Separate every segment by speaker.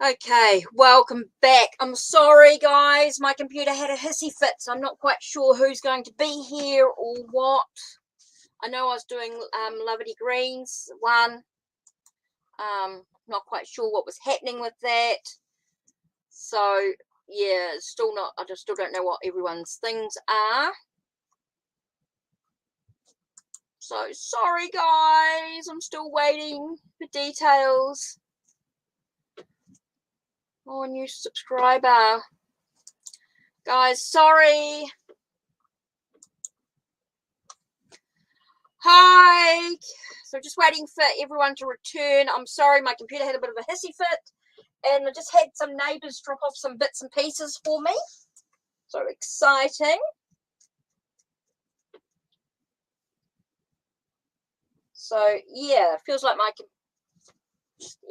Speaker 1: Okay, welcome back. I'm sorry, guys. My computer had a hissy fit, so I'm not quite sure who's going to be here or what. I know I was doing Lovely Greens one. Not quite sure what was happening with that. So, yeah, still not. I just still don't know what everyone's things are. So, sorry, guys. I'm still waiting for details. Oh, new subscriber. Guys, sorry. Hi. So just waiting for everyone to return. I'm sorry, my computer had a bit of a hissy fit, and I just had some neighbours drop off some bits and pieces for me. So exciting. So yeah, feels like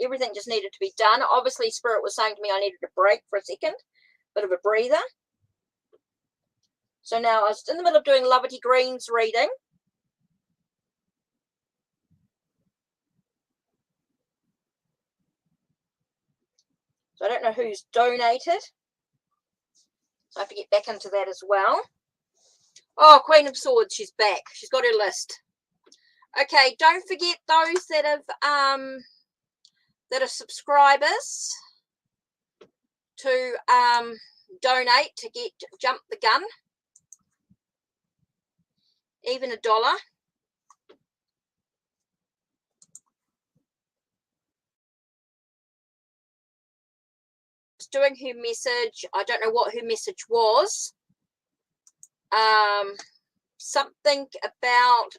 Speaker 1: everything just needed to be done. Obviously, Spirit was saying to me I needed a break for a second, bit of a breather. So now I was in the middle of doing Lovely Greens reading. So I don't know who's donated. So I have to get back into that as well. Oh, Queen of Swords, she's back. She's got her list. Okay, don't forget those that have that are subscribers to donate to get Jump the Gun, even $1. Doing her message. I don't know what her message was. Something about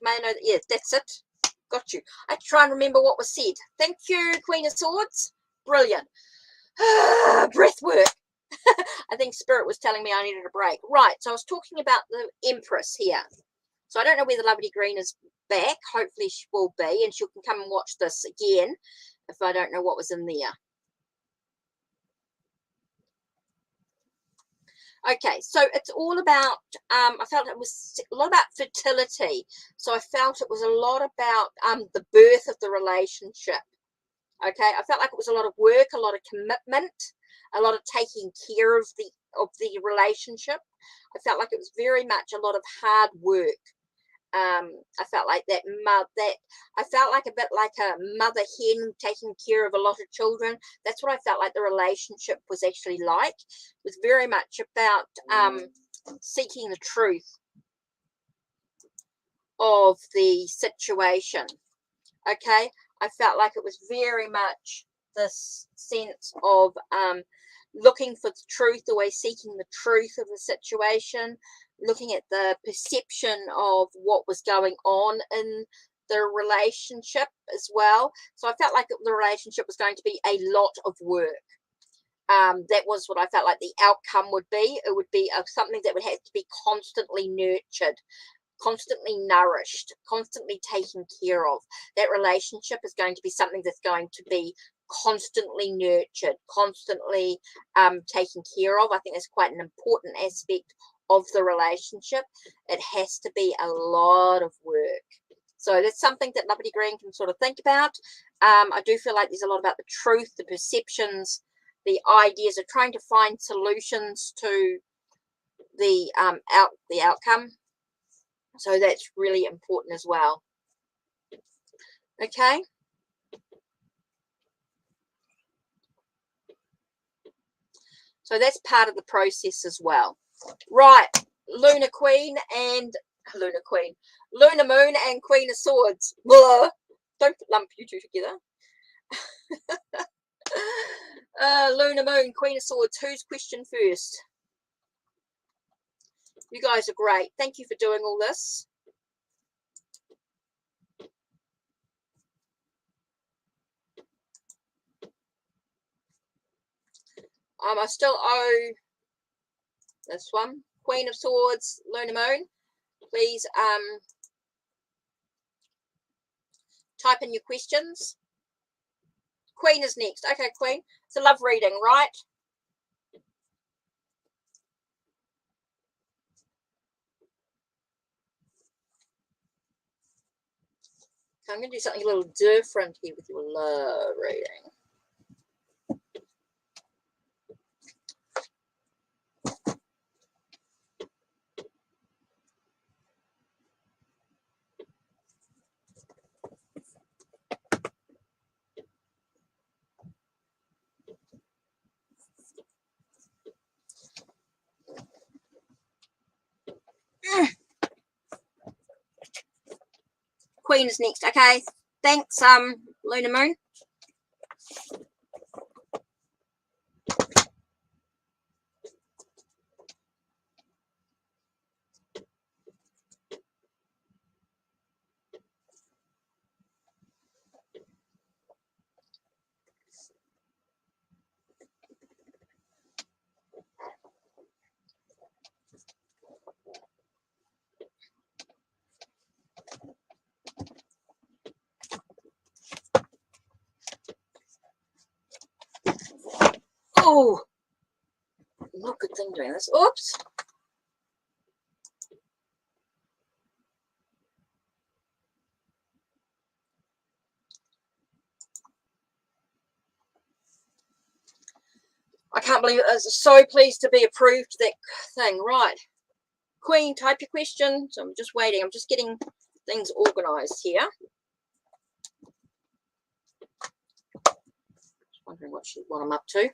Speaker 1: yeah, that's it. Got you. I try and remember what was said. Thank you, Queen of Swords. Brilliant. Breath work. I think Spirit was telling me I needed a break. Right, so I was talking about the Empress here. So I don't know whether Lovely Green is back. Hopefully she will be, and she can come and watch this again if I don't know what was in there. Okay, so it's all about, I felt it was a lot about fertility. So I felt it was a lot about the birth of the relationship. Okay, I felt like it was a lot of work, a lot of commitment, a lot of taking care of the relationship. I felt like it was very much a lot of hard work. I felt like that I felt like a bit like a mother hen taking care of a lot of children. That's what I felt like the relationship was actually like. It was very much about seeking the truth of the situation. Okay, I felt like it was very much this sense of looking for the truth, always seeking the truth of the situation, looking at the perception of what was going on in the relationship as well. So I felt like the relationship was going to be a lot of work. That was what I felt like the outcome would be. It would be something that would have to be constantly nurtured, constantly nourished, constantly taken care of. That relationship is going to be something that's going to be constantly nurtured, constantly taken care of. I think that's quite an important aspect of the relationship. It has to be a lot of work. So that's something that Lovely Green can sort of think about. I do feel like there's a lot about the truth, the perceptions, the ideas of trying to find solutions to the outcome. So that's really important as well. Okay. So that's part of the process as well. Right. Lunar Moon and Queen of Swords. Blah. Don't lump you two together. Lunar Moon, Queen of Swords. Who's question first? You guys are great. Thank you for doing all this. I still owe this one. Queen of Swords, Lunar Moon. Please type in your questions. Queen is next. Okay, Queen. It's a love reading, right? I'm going to do something a little different here with your love reading. Queen is next. Okay, thanks, Luna Moon. Oh, not a good thing doing this. Oops. I can't believe it. I was so pleased to be approved that thing. Right. Queen, type your question. So I'm just waiting. I'm just getting things organized here. Just wondering what I'm up to.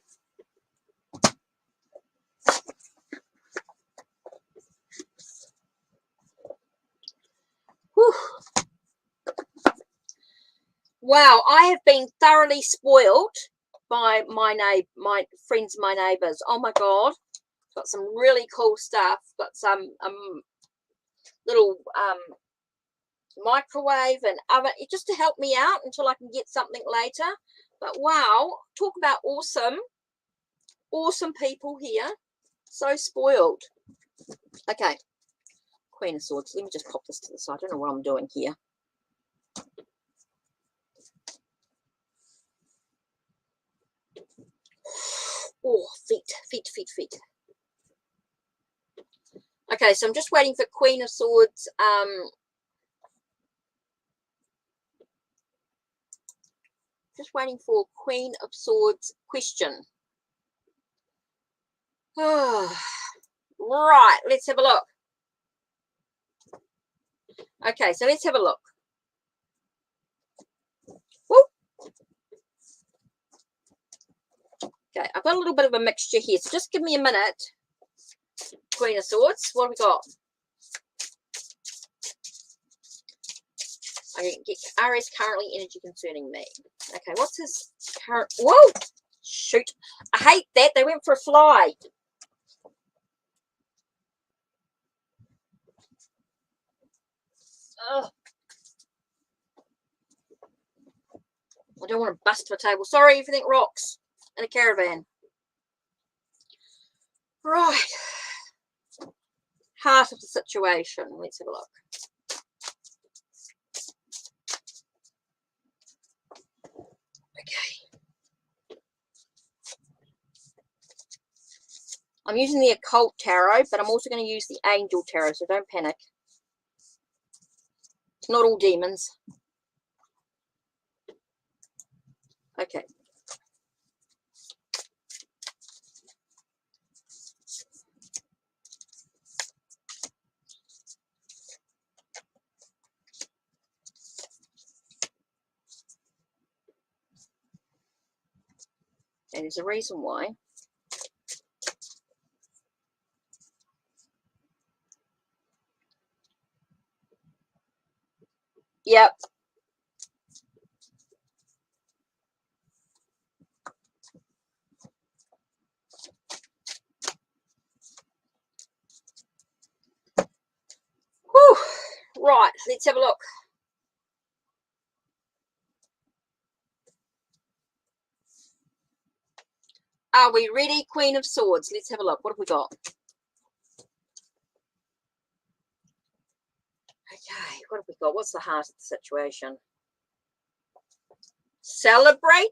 Speaker 1: Whew. Wow, I have been thoroughly spoiled by my friends, my neighbors. Oh my God. Got some really cool stuff. Got some little microwave and oven just to help me out until I can get something later. But wow, talk about awesome people here. So spoiled. Okay, Queen of Swords. Let me just pop this to the side. I don't know what I'm doing here. Oh, feet. Okay, so I'm just waiting for Queen of Swords. Just waiting for Queen of Swords question. Oh, right, let's have a look. Okay, so let's have a look. Woo. Okay, I've got a little bit of a mixture here, so just give me a minute. Queen of Swords, what have we got? I get RS currently energy concerning me. Okay, what's his current? Whoa! Shoot, I hate that. They went for a fly. Ugh. I don't want to bust my table. Sorry, everything rocks in a caravan. Right. Heart of the situation. Let's have a look. Okay. I'm using the occult tarot, but I'm also going to use the angel tarot, so don't panic. It's not all demons. Okay. And there's a reason why. Yep. Whew. Right, let's have a look. Are we ready, Queen of Swords? Let's have a look. What have we got? Okay, what have we got? What's the heart of the situation? Celebrating,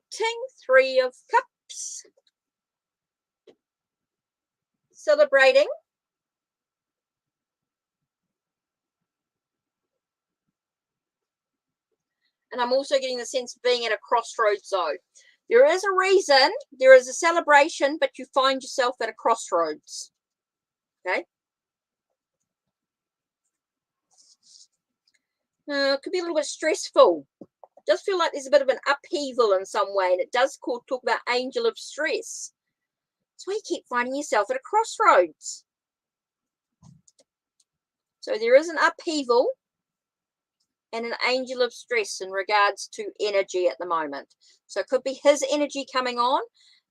Speaker 1: Three of Cups. Celebrating. And I'm also getting the sense of being at a crossroads zone. There is a reason, there is a celebration, but you find yourself at a crossroads. Okay. It could be a little bit stressful. It does feel like there's a bit of an upheaval in some way, and it does talk about angel of stress. That's why you keep finding yourself at a crossroads. So there is an upheaval. and an angel of stress in regards to energy at the moment. So it could be his energy coming on.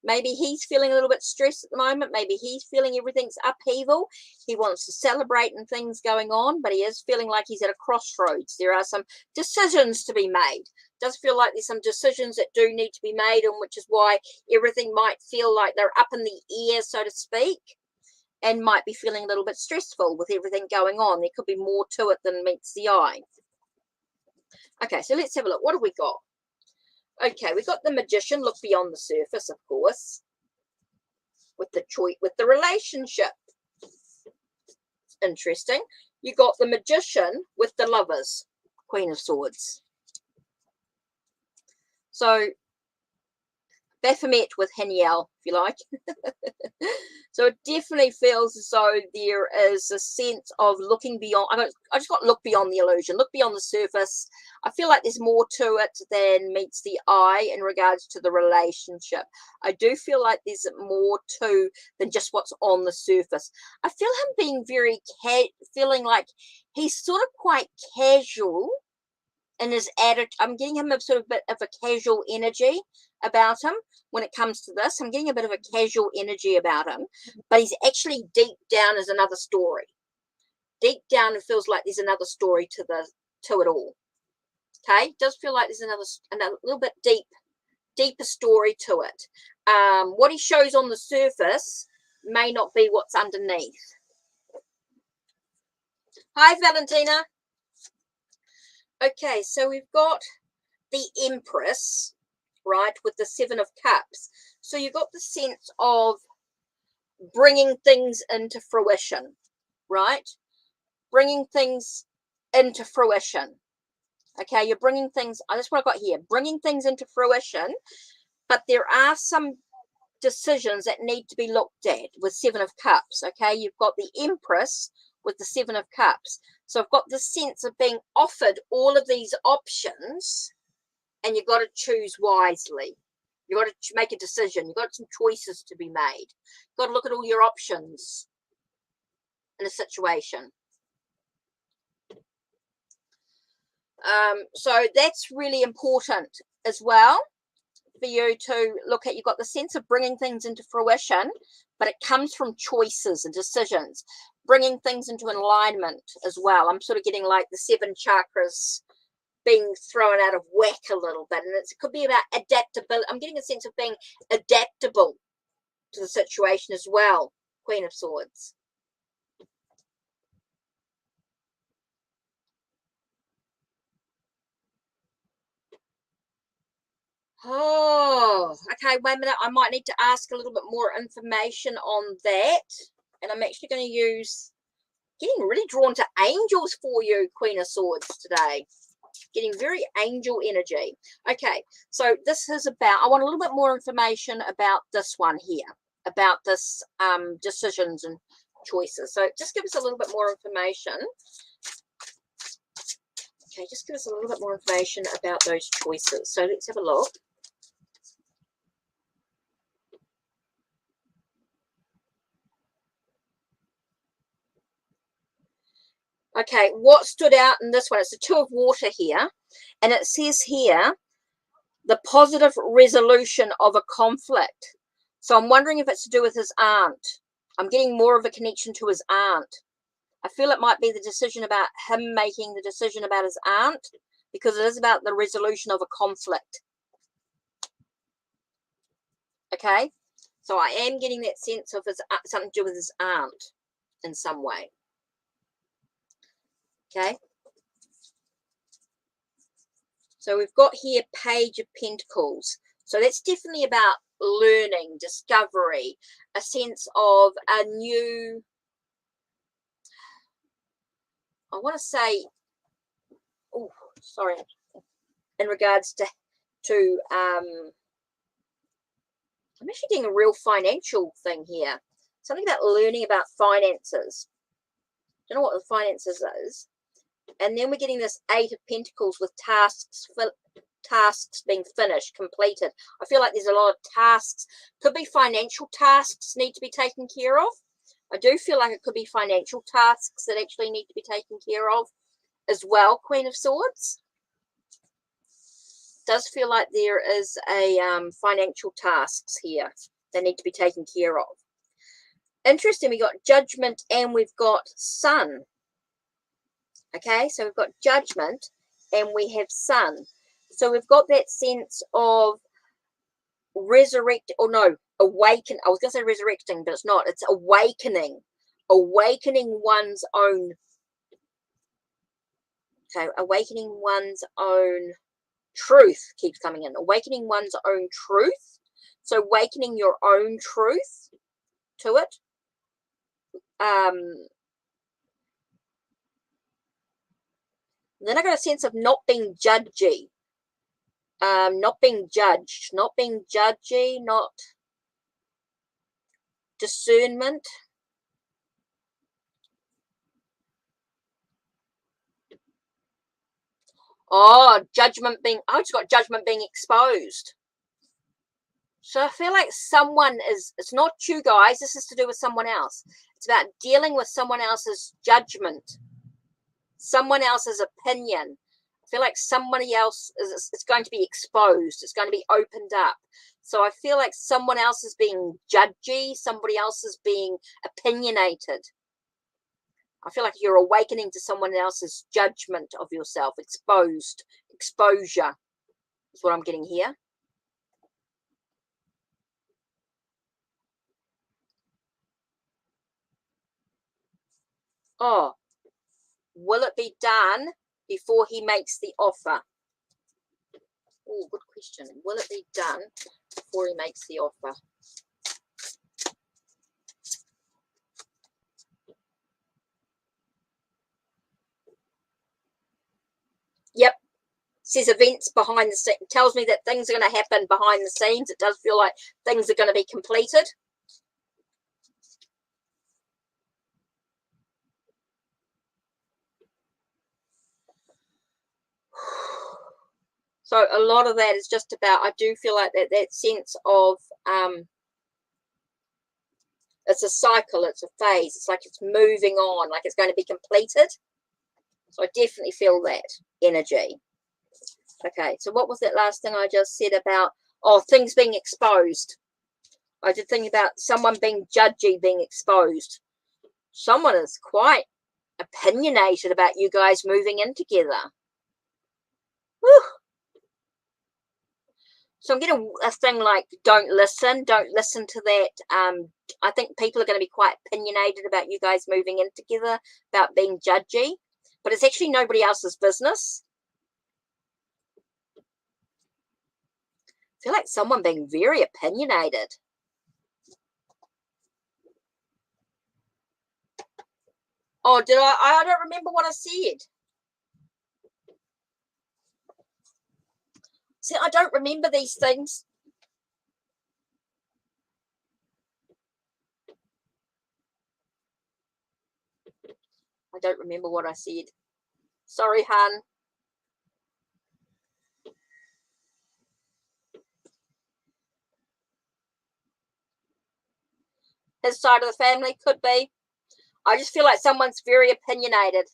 Speaker 1: Maybe he's feeling a little bit stressed at the moment. Maybe he's feeling everything's upheaval. He wants to celebrate and things going on, but he is feeling like he's at a crossroads. There are some decisions to be made. It does feel like there's some decisions that do need to be made, and which is why everything might feel like they're up in the air, so to speak, and might be feeling a little bit stressful with everything going on. There could be more to it than meets the eye. Okay, so let's have a look. What have we got? Okay, we got the Magician, look beyond the surface, of course, with the choice, with the relationship. Interesting. You got the Magician with the Lovers, Queen of Swords. So Baphomet with Haniel, if you like. So it definitely feels as though there is a sense of looking beyond. I just got look beyond the illusion, look beyond the surface. I feel like there's more to it than meets the eye in regards to the relationship. I do feel like there's more to than just what's on the surface. I feel him being very feeling like he's sort of quite casual in his attitude. I'm getting him a sort of bit of a casual energy about him when it comes to this. I'm getting a bit of a casual energy about him, but he's actually deep down is another story. Deep down, it feels like there's another story to it all. Okay, it does feel like there's another little bit deeper story to it. What he shows on the surface may not be what's underneath. Hi, Valentina. Okay, so we've got the Empress, right, with the Seven of Cups. So you've got the sense of bringing things into fruition, right? Bringing things into fruition. Okay, you're bringing things, that's what I got here, bringing things into fruition, but there are some decisions that need to be looked at with Seven of Cups. Okay, you've got the Empress with the Seven of Cups. So I've got the sense of being offered all of these options, and you've got to choose wisely. You've got to make a decision. You've got some choices to be made. You've got to look at all your options in a situation. So that's really important as well for you to look at. You've got the sense of bringing things into fruition, but it comes from choices and decisions, bringing things into alignment as well. I'm sort of getting like the 7 chakras being thrown out of whack a little bit, and it could be about adaptability. I'm getting a sense of being adaptable to the situation as well, Queen of Swords. Oh, okay, wait a minute. I might need to ask a little bit more information on that. And I'm actually going to use, getting really drawn to angels for you, Queen of Swords, today. Getting very angel energy. Okay, so this is about, I want a little bit more information about this one here, about this decisions and choices. So just give us a little bit more information. Okay, just give us a little bit more information about those choices. So let's have a look. Okay, what stood out in this one? It's the 2 of Water here, and it says here, the positive resolution of a conflict. So I'm wondering if it's to do with his aunt. I'm getting more of a connection to his aunt. I feel it might be the decision about him making the decision about his aunt, because it is about the resolution of a conflict. Okay, so I am getting that sense of his, something to do with his aunt in some way. Okay, so we've got here Page of Pentacles. So that's definitely about learning, discovery, a sense of a new, I want to say, oh, sorry, in regards to I'm actually getting a real financial thing here. Something about learning about finances. Don't know what the finances is. And then we're getting this 8 of Pentacles with tasks being finished, completed. I feel like there's a lot of tasks. Could be financial tasks need to be taken care of. I do feel like it could be financial tasks that actually need to be taken care of. as well, Queen of Swords. Does feel like there is a financial tasks here that need to be taken care of. Interesting, we got Judgment and we've got Sun. Okay, so we've got Judgment and we have Sun. So we've got that sense of resurrect, or no, awaken. I was going to say resurrecting, but it's not. It's awakening. Awakening one's own. Okay, awakening one's own truth keeps coming in. Awakening one's own truth. So awakening your own truth to it. Then I got a sense of not being judgy. Not being judged. Not being judgy. Not discernment. Oh, judgment being, I just got judgment being exposed. So I feel like someone is, it's not you guys, this is to do with someone else. It's about dealing with someone else's judgment, someone else's opinion. I feel like somebody else is, it's going to be exposed. It's going to be opened up. So I feel like someone else is being judgy, somebody else is being opinionated. I feel like you're awakening to someone else's judgment of yourself. Exposure is what I'm getting here. Oh, will it be done before he makes the offer? Oh, good question. Will it be done before he makes the offer? Yep. Says events behind the scenes. Tells me that things are going to happen behind the scenes. It does feel like things are going to be completed. So a lot of that is just about, I do feel like that sense of, it's a cycle, it's a phase. It's like it's moving on, like it's going to be completed. So I definitely feel that energy. Okay, so what was that last thing I just said about, oh, things being exposed? I did think about someone being judgy, being exposed. Someone is quite opinionated about you guys moving in together. Whew. So I'm getting a thing like, don't listen to that. I think people are going to be quite opinionated about you guys moving in together, about being judgy, but it's actually nobody else's business. I feel like someone being very opinionated. Oh, did I don't remember what I said. See, I don't remember these things. I don't remember what I said. Sorry, hun. His side of the family could be. I just feel like someone's very opinionated.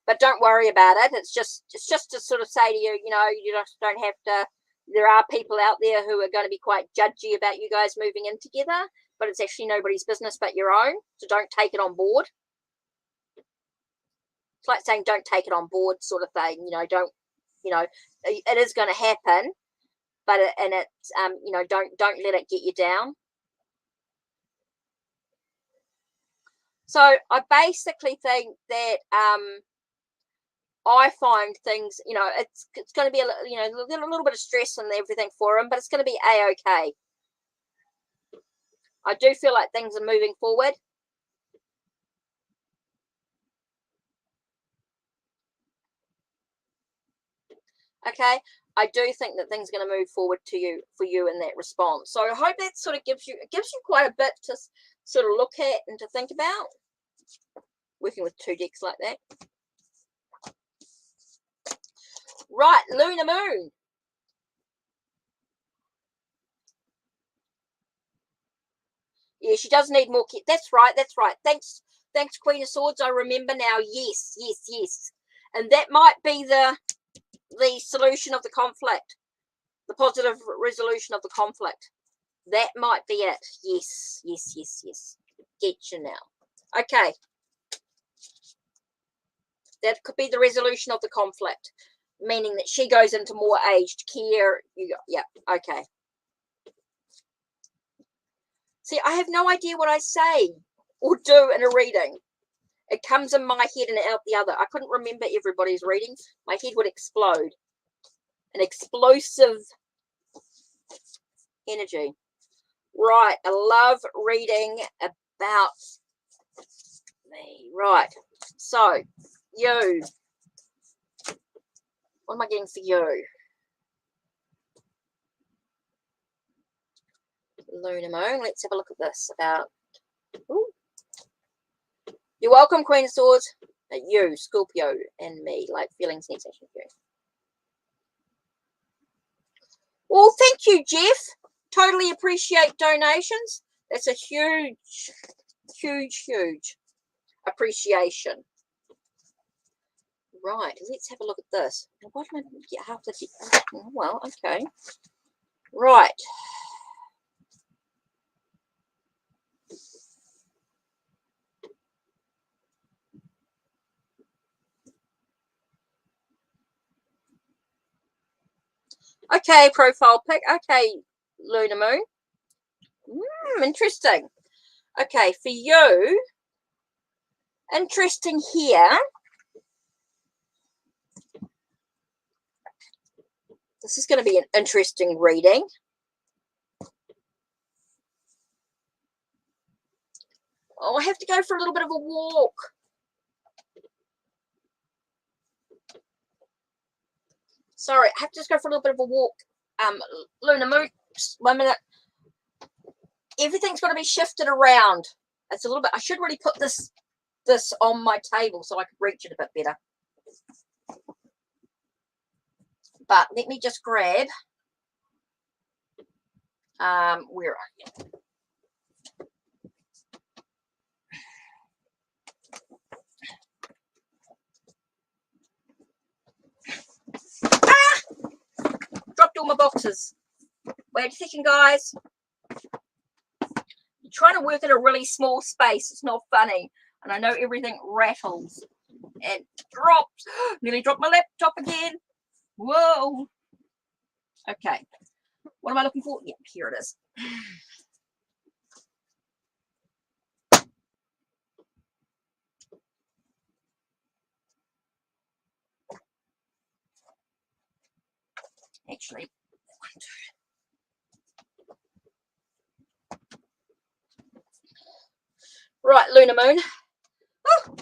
Speaker 1: But don't worry about it. It's just to sort of say to you, you know, you just don't have to. There are people out there who are going to be quite judgy about you guys moving in together, but it's actually nobody's business but your own. So don't take it on board. It's like saying don't take it on board, sort of thing. You know, don't. You know, it is going to happen, but it's you know, don't let it get you down. So I basically think that I find things, you know, it's going to be a little bit of stress and everything for him, but it's going to be a-okay. I do feel like things are moving forward. Okay, I do think that things are going to move forward for you in that response. So I hope that sort of gives you quite a bit to sort of look at and to think about. Working with two decks like that. Right, Lunar Moon. Yeah, she does need more. That's right. Thanks Thanks, Queen of Swords. I remember now. Yes, yes, yes. And that might be the solution of the conflict, the positive resolution of the conflict. That might be it. Yes, yes, yes, yes. Get you now. Okay. That could be the resolution of the conflict, meaning that she goes into more aged care. Yeah, okay. See, I have no idea what I say or do in a reading. It comes in my head and out the other. I couldn't remember everybody's readings. My head would explode. An explosive energy. Right, I love reading about me. Right, so you. What am I getting for you? Lunar Moon. Let's have a look at this. About. Ooh. You're welcome, Queen of Swords. You, Scorpio, and me. Like feeling sensation for you. Well, thank you, Jeff. Totally appreciate donations. That's a huge, huge, huge appreciation. Right, let's have a look at this. Why did I get half the... Well, okay. Right. Okay, profile pic. Okay, Lunar Moon. Interesting. Okay, for you, interesting here. This is going to be an interesting reading. Oh, I have to go for a little bit of a walk. Sorry, I have to just go for a little bit of a walk. Lunar Moon, 1 minute. Everything's going to be shifted around. It's a little bit. I should really put this on my table so I could reach it a bit better. But let me just grab. Where are you? Ah! Dropped all my boxes. Wait a second, guys. I'm trying to work in a really small space. It's not funny. And I know everything rattles and drops. Nearly dropped my laptop again. Whoa. Okay. What am I looking for? Yep, here it is. Actually, right, Lunar Moon. Oh.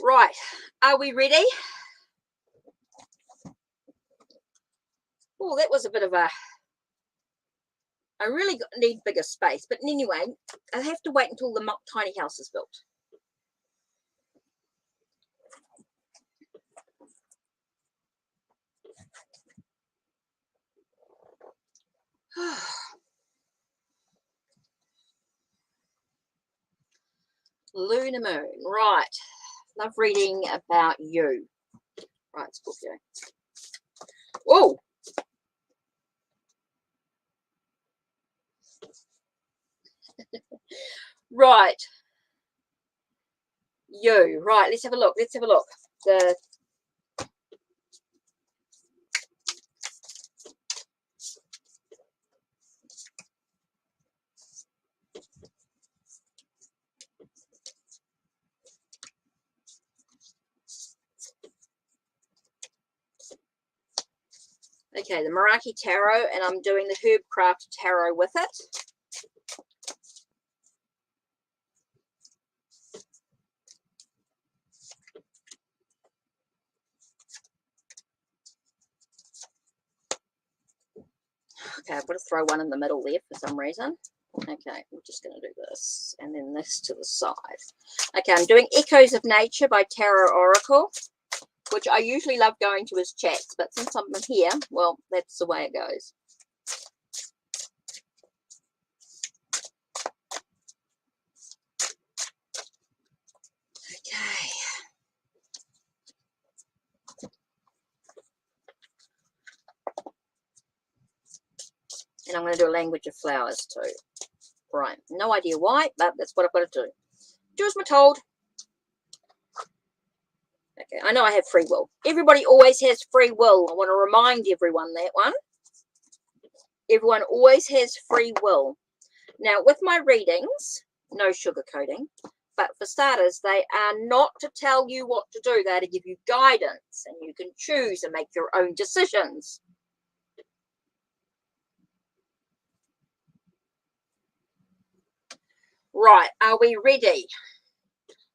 Speaker 1: Right, are we ready? Oh, that was a bit of a... I really need bigger space. But anyway, I'll have to wait until the tiny house is built. Lunar Moon. Right. Love reading about you. Right, Scorpio. Whoa. Right. You. Right, let's have a look. Let's have a look. Okay, the Meraki Tarot, and I'm doing the Herbcraft Tarot with it. Okay, I've got to throw one in the middle there for some reason. Okay, we're just going to do this, and then this to the side. Okay, I'm doing Echoes of Nature by Tarot Oracle, which I usually love going to as chats, but since I'm here, well, that's the way it goes. Okay. And I'm going to do a language of flowers too. Right. No idea why, but that's what I've got to do. Do as I'm told. Okay. I know I have free will. Everybody always has free will. I want to remind everyone that one. Everyone always has free will. Now, with my readings, no sugarcoating, but for starters, they are not to tell you what to do. They're to give you guidance, and you can choose and make your own decisions. Right, are we ready?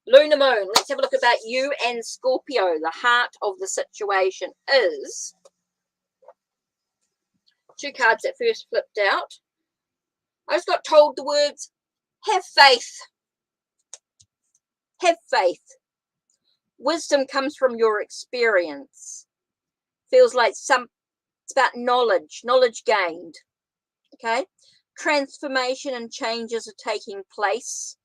Speaker 1: Lunar Moon, let's have a look about you and Scorpio. The heart of the situation is... two cards that first flipped out. I just got told the words, have faith. Have faith. Wisdom comes from your experience. Feels like it's about knowledge gained. Okay? Transformation and changes are taking place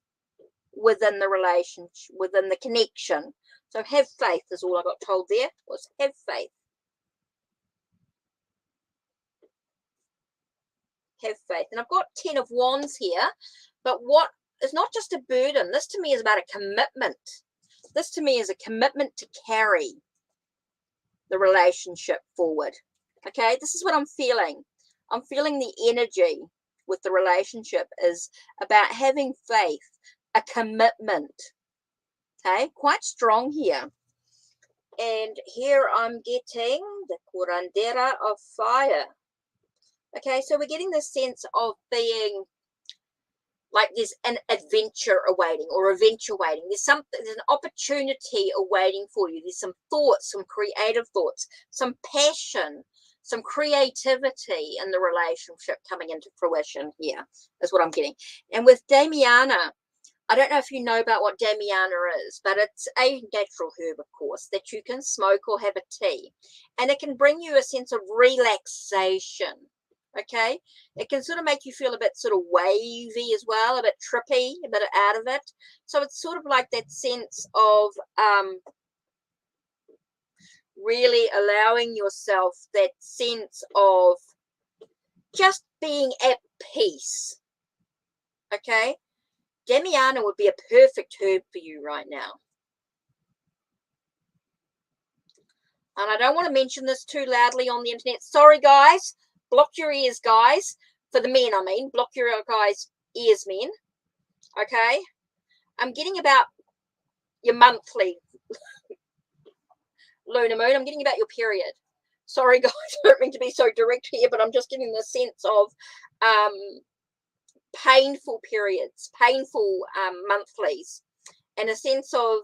Speaker 1: within the relationship, within the connection. So have faith is all I got told there, was have faith. Have faith. And I've got 10 of Wands here, but what is not just a burden. This to me is about a commitment. This to me is a commitment to carry the relationship forward. Okay, this is what I'm feeling. I'm feeling the energy with the relationship is about having faith, a commitment. Okay, quite strong here. And here I'm getting the curandera of fire. Okay, so we're getting this sense of being like there's an adventure awaiting or eventuating. There's an opportunity awaiting for you. There's some thoughts, some creative thoughts, some passion, some creativity in the relationship coming into fruition here is what I'm getting. And with Damiana, I don't know if you know about what Damiana is, but it's a natural herb, of course, that you can smoke or have a tea. And it can bring you a sense of relaxation. Okay, it can sort of make you feel a bit sort of wavy as well, a bit trippy, a bit out of it. So it's sort of like that sense of really allowing yourself that sense of just being at peace. Okay, Damiana would be a perfect herb for you right now. And I don't want to mention this too loudly on the internet. Sorry, guys. Block your ears, guys. For the men, I mean. Block your guys' ears, men. Okay? I'm getting about your monthly lunar moon. I'm getting about your period. Sorry, guys. I don't mean to be so direct here, but I'm just getting the sense of painful periods, painful monthlies, and a sense of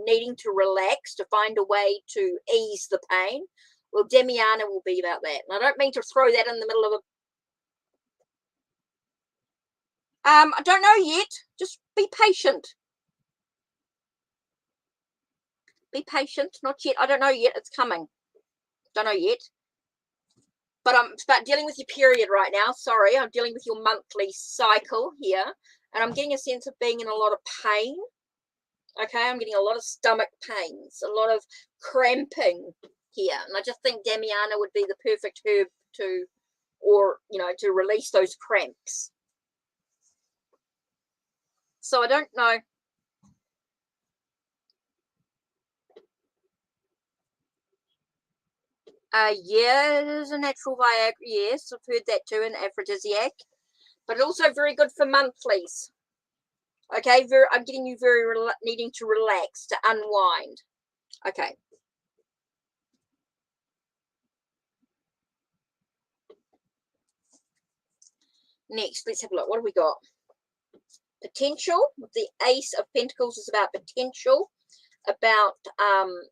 Speaker 1: needing to relax, to find a way to ease the pain. Well, Damiana will be about that. And I don't mean to throw that in the middle of a... I don't know yet. Just be patient. Be patient. Not yet. I don't know yet. It's coming. Don't know yet. But I'm about dealing with your period right now. Sorry, I'm dealing with your monthly cycle here. And I'm getting a sense of being in a lot of pain. Okay, I'm getting a lot of stomach pains, a lot of cramping here. And I just think Damiana would be the perfect herb to, or, you know, to release those cramps. So I don't know. Yeah, it is a natural Viagra. Yes, I've heard that too, an aphrodisiac. But also very good for monthlies. Okay, I'm getting you very needing to relax, to unwind. Okay. Next, let's have a look. What have we got? Potential. The Ace of Pentacles is about potential, about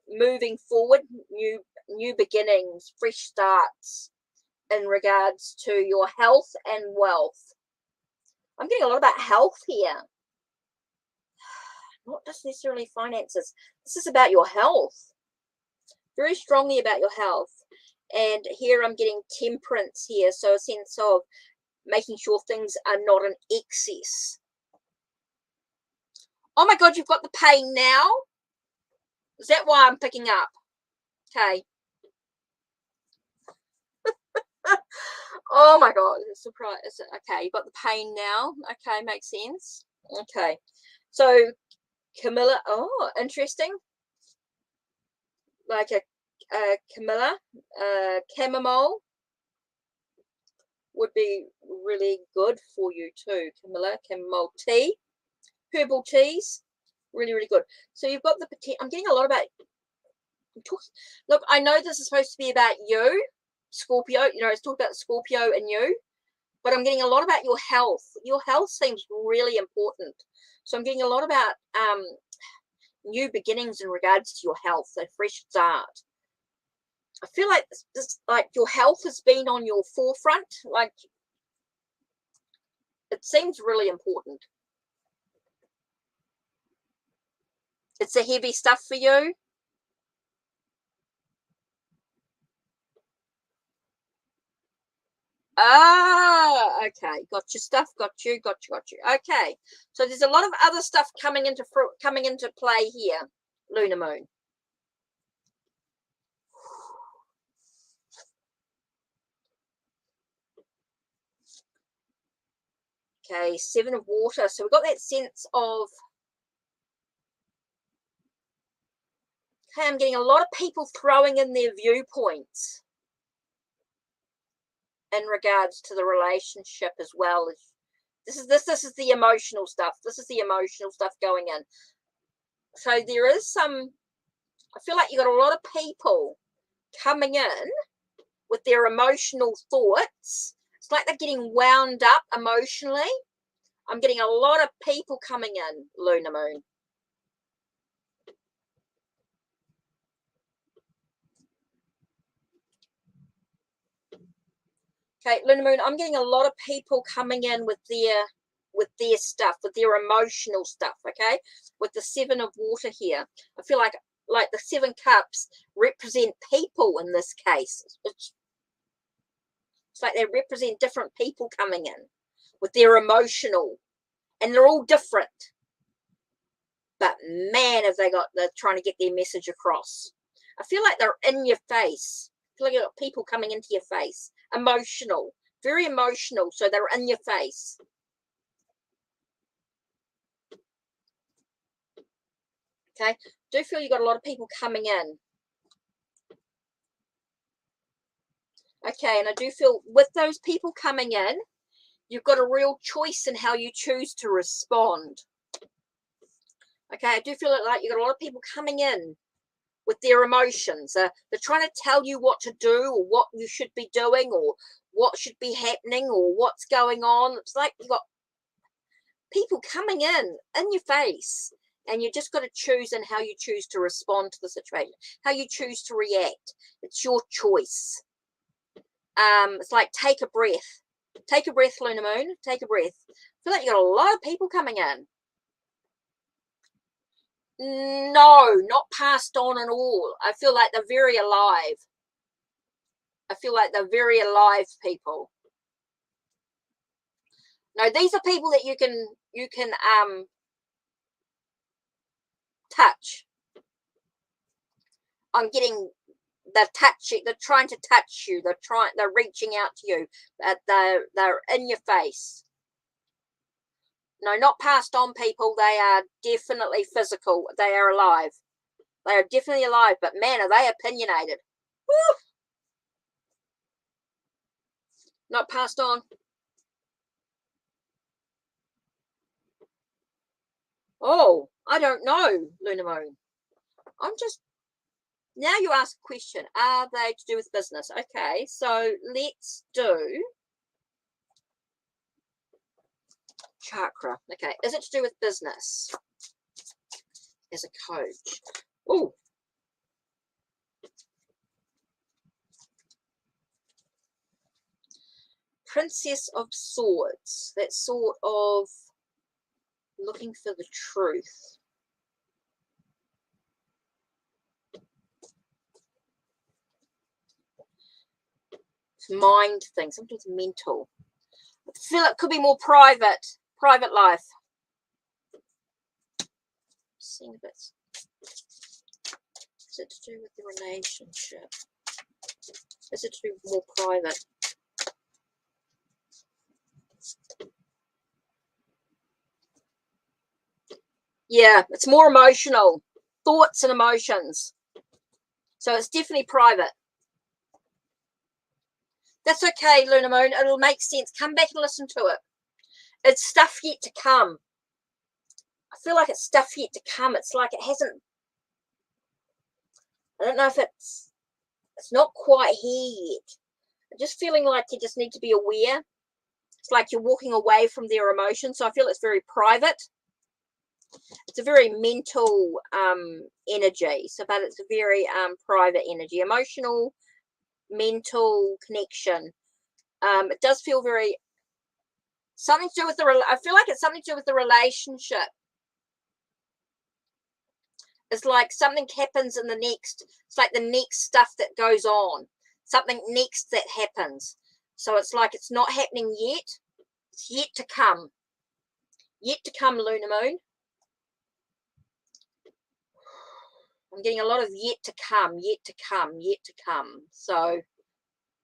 Speaker 1: moving forward, new beginnings, fresh starts in regards to your health and wealth. I'm getting a lot about health here. Not just necessarily finances. This is about your health. Very strongly about your health. And here I'm getting temperance here. So a sense of making sure things are not an excess Oh my God, you've got the pain now? Is that why I'm picking up? Okay. Oh my God, surprise. Okay, you've got the pain now. Okay, makes sense. Okay. So Camilla, oh, interesting. Like a Camilla, chamomile would be really good for you too. Camilla, chamomile tea, herbal teas, really, really good. So you've got the potential. I'm getting a lot about. Look, I know this is supposed to be about you, Scorpio. You know, it's talking about Scorpio and you, but I'm getting a lot about your health. Your health seems really important. So I'm getting a lot about new beginnings in regards to your health, a fresh start. I feel like this, like your health has been on your forefront. Like it seems really important. It's a heavy stuff for you. Ah, okay, got your stuff, got you. Okay, so there's a lot of other stuff coming into play here, Lunar Moon. Okay, 7 of water. So we've got that sense of, okay, I'm getting a lot of people throwing in their viewpoints in regards to the relationship as well. This is the emotional stuff. This is the emotional stuff going in. So there is some, I feel like you got a lot of people coming in with their emotional thoughts. It's like they're getting wound up emotionally. I'm getting a lot of people coming in, Lunar Moon. Okay, Lunar Moon, I'm getting a lot of people coming in with their stuff, with their emotional stuff, okay? With the 7 of water here. I feel like the 7 cups represent people in this case. It's like they represent different people coming in with their emotional, and they're all different. But man, they're trying to get their message across. I feel like they're in your face. I feel like you've got people coming into your face. Emotional, very emotional, so they're in your face. Okay, do feel you got a lot of people coming in. Okay, and I do feel with those people coming in, you've got a real choice in how you choose to respond. Okay, I do feel like you got a lot of people coming in with their emotions. They're trying to tell you what to do or what you should be doing or what should be happening or what's going on. It's like you've got people coming in your face, and you just got to choose in how you choose to respond to the situation, how you choose to react. It's your choice. It's like take a breath. Take a breath, Lunar Moon. Take a breath. I feel like you got a lot of people coming in. No, not passed on at all. I feel like they're very alive. I feel like they're very alive people. No, these are people that you can touch. I'm getting they're trying to touch you. They're reaching out to you. They're in your face. No, not passed on people. They are definitely physical. They are alive. They are definitely alive, but man, are they opinionated. Woo! Not passed on. Oh, I don't know, Lunar Moon. I'm just, now you ask a question. Are they to do with business? Okay, so let's do chakra. Okay, is it to do with business as a coach? Oh, Princess of Swords. That sort of looking for the truth. It's mind thing, something with mental. I feel it could be more private life. seeing a bit. Is it to do with the relationship? Is it to do with more private? Yeah, it's more emotional. Thoughts and emotions. So it's definitely private. That's okay, Lunar Moon. It'll make sense. Come back and listen to it. It's stuff yet to come. I feel like it's stuff yet to come. It's like it hasn't... I don't know if it's not quite here yet. I'm just feeling like you just need to be aware. It's like you're walking away from their emotions. So I feel it's very private. It's a very mental energy. So, but it's a very private energy. Emotional, mental connection. It does feel very... something to do with the... I feel like it's something to do with the relationship. It's like something happens in the next... It's like the next stuff that goes on. Something next that happens. So it's like it's not happening yet. It's yet to come. Yet to come, Lunar Moon. I'm getting a lot of yet to come, yet to come, yet to come. So,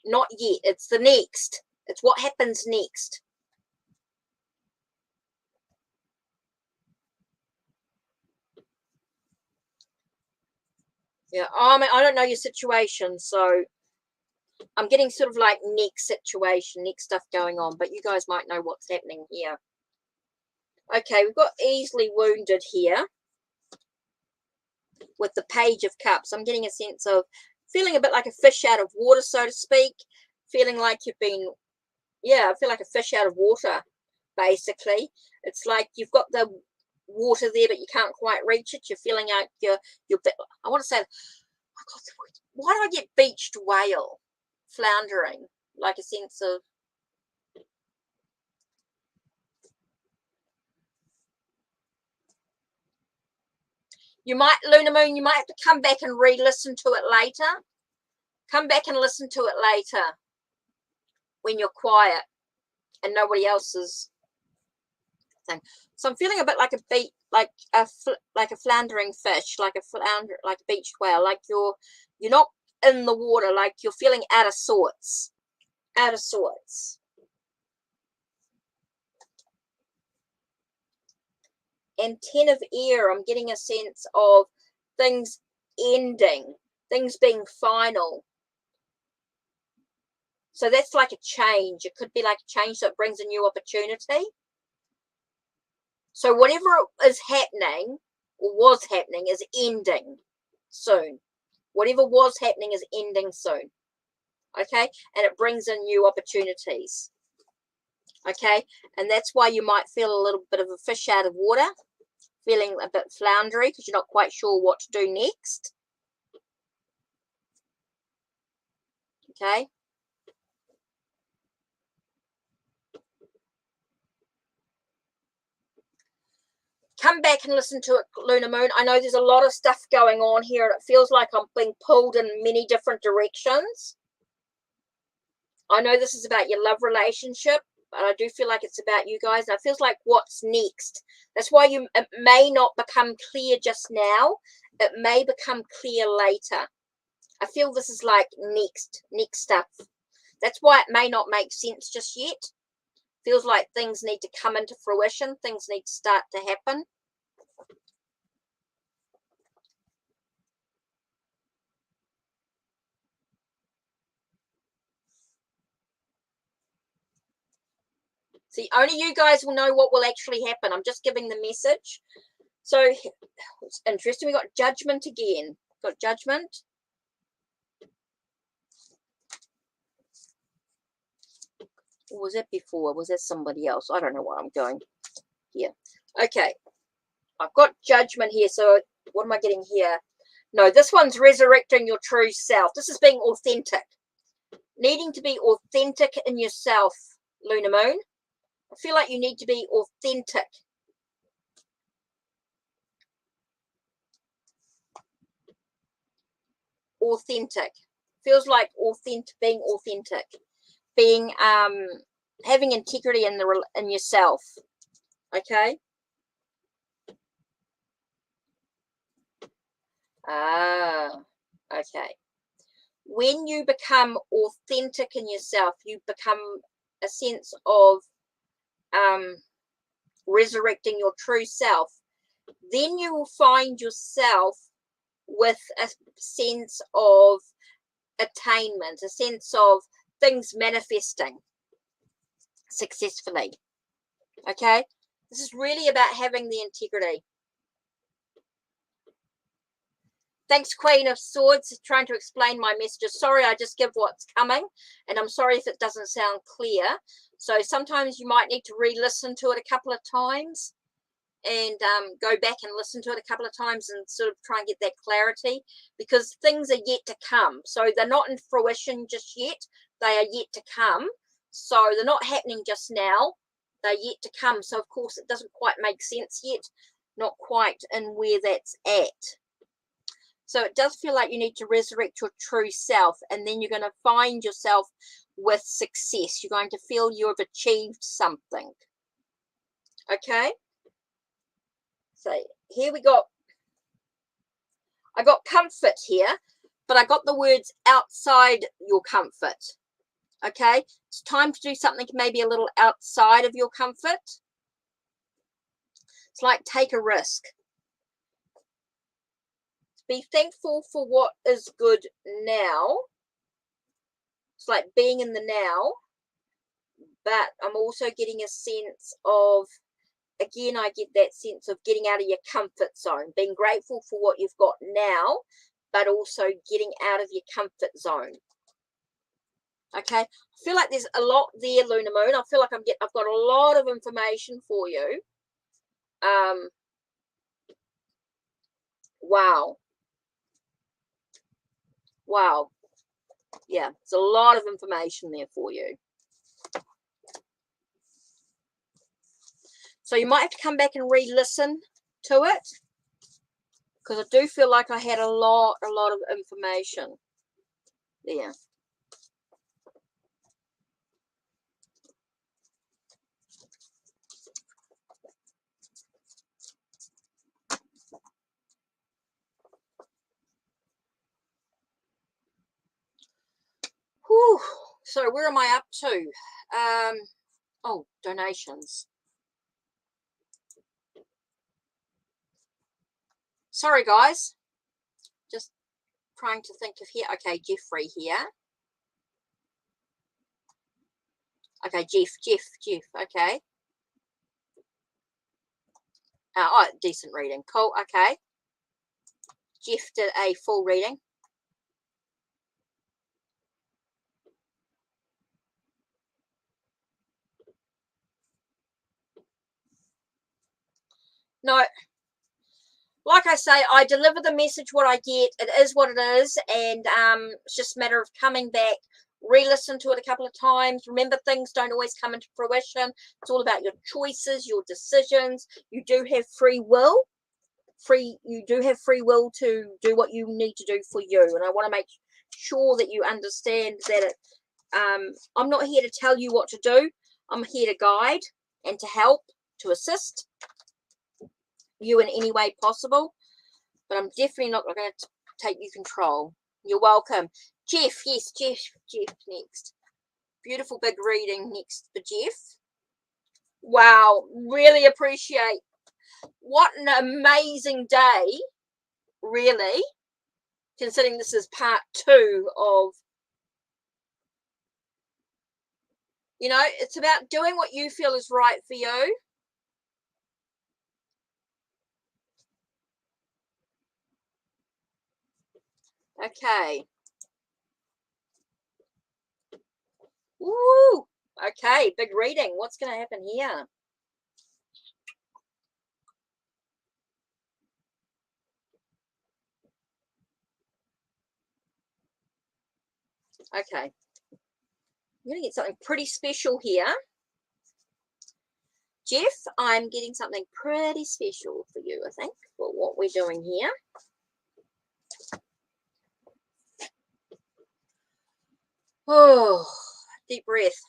Speaker 1: not yet. It's the next. It's what happens next. Yeah, I mean, I don't know your situation, so I'm getting sort of like next situation, next stuff going on, but you guys might know what's happening here. Okay, we've got easily wounded here with the Page of Cups. I'm getting a sense of feeling a bit like a fish out of water, so to speak. Feeling like you've been, yeah, I feel like a fish out of water, basically. It's like you've got the water there, but you can't quite reach it. You're feeling like you're I want to say, oh God, why do I get beached whale? Floundering, like a sense of... You might, Lunar Moon, you might have to come back and re-listen to it later. Come back and listen to it later when you're quiet and nobody else is thing. So I'm feeling a bit like a floundering fish, like a beached whale, like you're not in the water, like you're feeling out of sorts. Out of sorts. And 10 of air, I'm getting a sense of things ending, things being final. So that's like a change. It could be like a change that brings a new opportunity. So whatever is happening or was happening is ending soon. Whatever was happening is ending soon. Okay? And it brings in new opportunities. Okay? And that's why you might feel a little bit of a fish out of water. Feeling a bit floundery because you're not quite sure what to do next. Okay? Come back and listen to it, Lunar Moon. I know there's a lot of stuff going on here and it feels like I'm being pulled in many different directions. I know this is about your love relationship, but I do feel like it's about you guys. And it feels like what's next. That's why it may not become clear just now. It may become clear later. I feel this is like next stuff. That's why it may not make sense just yet. Feels like things need to come into fruition. Things need to start to happen. See, only you guys will know what will actually happen. I'm just giving the message. So, it's interesting. We got Judgment again. Got Judgment. Or was that before? Was that somebody else? I don't know where I'm going here. Okay. I've got Judgment here. So, what am I getting here? No, this one's resurrecting your true self. This is being authentic. Needing to be authentic in yourself, Lunar Moon. I feel like you need to be authentic. Authentic. Feels like being authentic. Being having integrity in yourself. Okay? Ah, okay. When you become authentic in yourself, you become a sense of resurrecting your true self, then you will find yourself with a sense of attainment, a sense of things manifesting successfully. Okay, this is really about having the integrity. Thanks, Queen of Swords, trying to explain my messages. Sorry, I just give what's coming, and I'm sorry if it doesn't sound clear. So sometimes you might need to re-listen to it a couple of times and go back and listen to it a couple of times and sort of try and get that clarity, because things are yet to come. So they're not in fruition just yet. They are yet to come. So they're not happening just now. They're yet to come. So, of course, it doesn't quite make sense yet, not quite in where that's at. So it does feel like you need to resurrect your true self, and then you're going to find yourself with success. You're going to feel you have achieved something. Okay? So here we got, I got comfort here, but I got the words outside your comfort. Okay? It's time to do something maybe a little outside of your comfort. It's like take a risk. Be thankful for what is good now. It's like being in the now, but I'm also getting a sense of, again, I get that sense of getting out of your comfort zone, being grateful for what you've got now, but also getting out of your comfort zone. Okay, I feel like there's a lot there, Lunar Moon. I feel like I've got a lot of information for you. Wow. Wow. Yeah, it's a lot of information there for you. So you might have to come back and re-listen to it, because I do feel like I had a lot of information there. Whew. So where am I up to? Oh, donations. Sorry, guys. Just trying to think of here. Okay, Jeffrey here. Okay, Jeff. Okay. Oh, decent reading. Cool. Okay. Jeff did a full reading. No, like I say, I deliver the message what I get. It is what it is, and it's just a matter of coming back, re-listen to it a couple of times. Remember, things don't always come into fruition. It's all about your choices, your decisions. You do have free will. You do have free will to do what you need to do for you, and I want to make sure that you understand that I'm not here to tell you what to do. I'm here to guide and to help, to assist you in any way possible, but I'm definitely not going to take you control. You're welcome. Jeff, yes, Jeff next. Beautiful big reading next for Jeff. Wow, really appreciate. What an amazing day, really, considering this is part 2 of, you know, it's about doing what you feel is right for you. Okay. Woo! Okay, big reading. What's going to happen here? Okay. I'm going to get something pretty special here. Jeff, I'm getting something pretty special for you, I think, for what we're doing here. Oh, deep breath.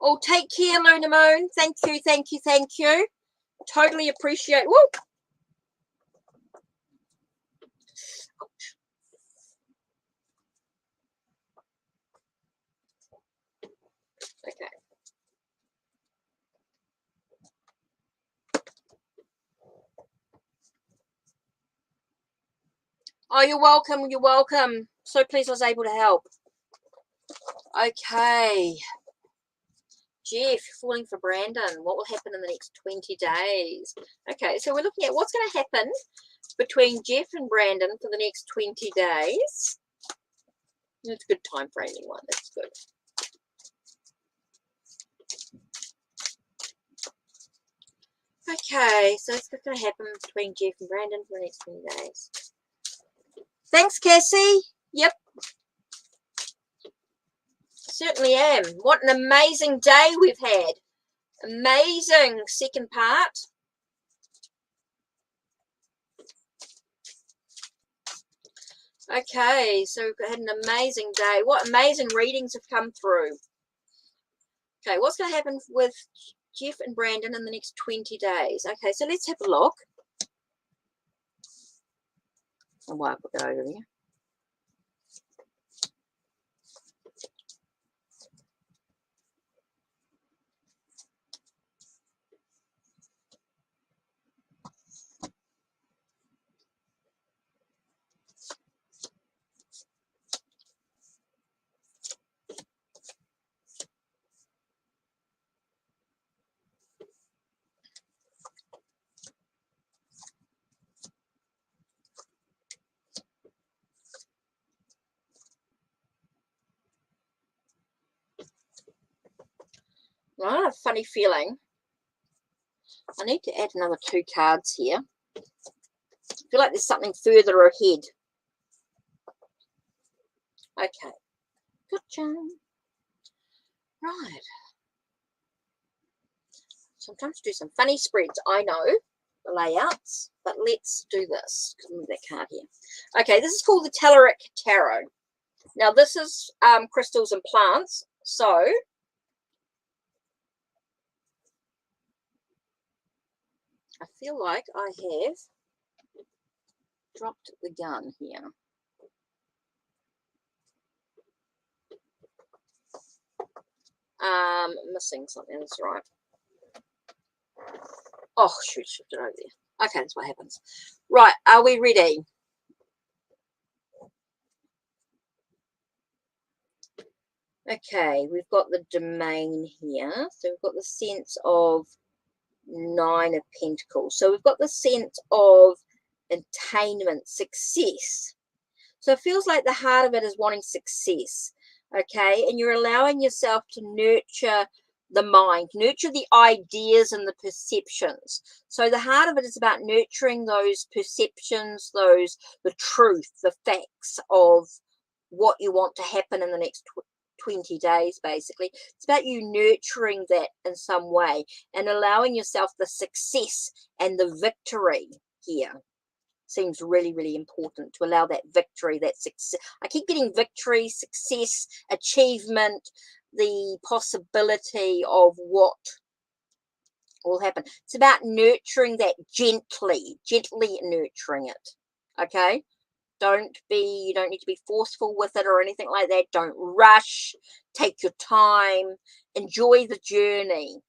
Speaker 1: Oh, take care, Luna Moon. Thank you, thank you, thank you. Totally appreciate. Woo! Okay. Oh, you're welcome. You're welcome. So pleased I was able to help. Okay. Jeff, falling for Brandon. What will happen in the next 20 days? Okay, so we're looking at what's going to happen between Jeff and Brandon for the next 20 days. That's a good time framing one. That's good. Okay, so it's going to happen between Jeff and Brandon for the next 20 days. Thanks, Cassie. Yep. Certainly am. What an amazing day we've had. Amazing second part. Okay, so we've had an amazing day. What amazing readings have come through. Okay, what's going to happen with Jeff and Brandon in the next 20 days? Okay, so let's have a look. I'll wipe it over there. I have a funny feeling. I need to add another 2 cards here. I feel like there's something further ahead. Okay. Gotcha. Right. Sometimes do some funny spreads. I know the layouts, but let's do this. Move that card here. Okay, this is called the Telluric Tarot. Now, this is crystals and plants. So, I feel like I have dropped the gun here. Missing something. That's right. Oh, shoot, shift it over there. Okay, that's what happens. Right, are we ready? Okay, we've got the domain here. So we've got the sense of 9 of Pentacles. So we've got the sense of attainment, success. So it feels like the heart of it is wanting success. Okay, and you're allowing yourself to nurture the mind, nurture the ideas and the perceptions. So the heart of it is about nurturing those perceptions, the truth, the facts of what you want to happen in the next 20 days, basically. It's about you nurturing that in some way and allowing yourself the success and the victory here. Seems really, really important to allow that victory, that success. I keep getting victory, success, achievement, the possibility of what will happen. It's about nurturing that gently nurturing it. Okay? You don't need to be forceful with it or anything like that. Don't rush. Take your time. Enjoy the journey.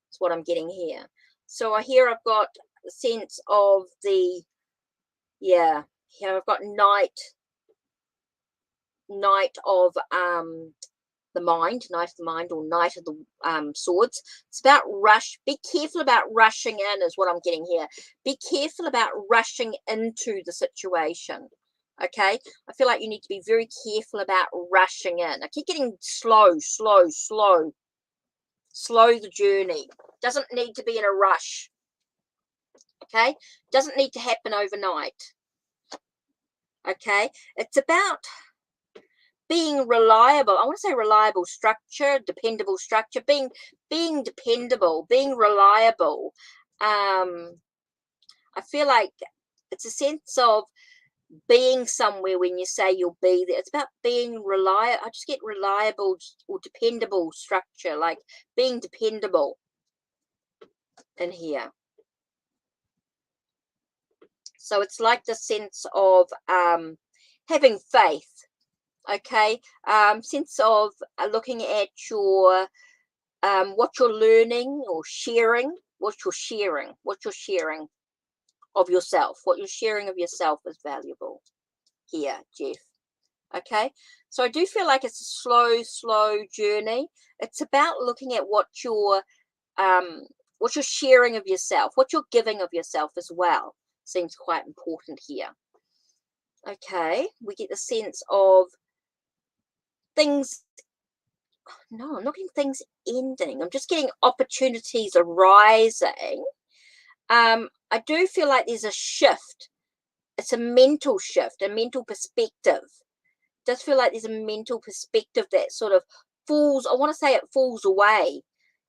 Speaker 1: That's what I'm getting here. So here I've got the sense of the, yeah, here I've got Knight of the mind, Knight of the mind, or Knight of the Swords. It's about rush. Be careful about rushing in is what I'm getting here. Be careful about rushing into the situation. Okay, I feel like you need to be very careful about rushing in. I keep getting slow the journey. Doesn't need to be in a rush. Okay, doesn't need to happen overnight. Okay, it's about being reliable. I want to say reliable structure, dependable structure, being dependable, being reliable. I feel like it's a sense of being somewhere when you say you'll be there. It's about being reliable. I just get reliable or dependable structure, like being dependable in here. So it's like the sense of having faith, okay? Sense of looking at your what you're learning or sharing, what you're sharing of yourself. What you're sharing of yourself is valuable here, Jeff. Okay, so I do feel like it's a slow journey. It's about looking at what you're sharing of yourself, what you're giving of yourself as well. Seems quite important here. Okay, we get the sense of things. No, I'm not getting things ending. I'm just getting opportunities arising. I do feel like there's a shift. It's a mental shift, a mental perspective. It does feel like there's a mental perspective that sort of falls. I want to say it falls away.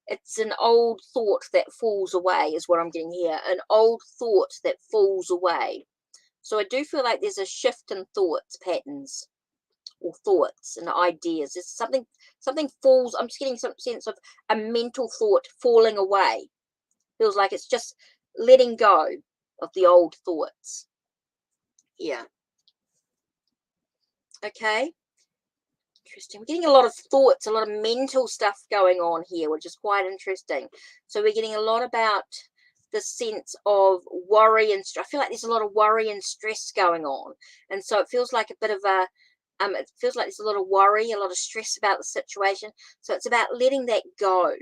Speaker 1: It's an old thought that falls away is what I'm getting here. An old thought that falls away. So I do feel like there's a shift in thoughts patterns or thoughts and ideas. It's something falls. I'm just getting some sense of a mental thought falling away. Feels like it's just letting go of the old thoughts. Yeah. Okay. Interesting. We're getting a lot of thoughts, a lot of mental stuff going on here, which is quite interesting. So we're getting a lot about the sense of worry and stress. I feel like there's a lot of worry and stress going on. And so it feels like a bit of a, it feels like there's a lot of worry, a lot of stress about the situation. So it's about letting that go,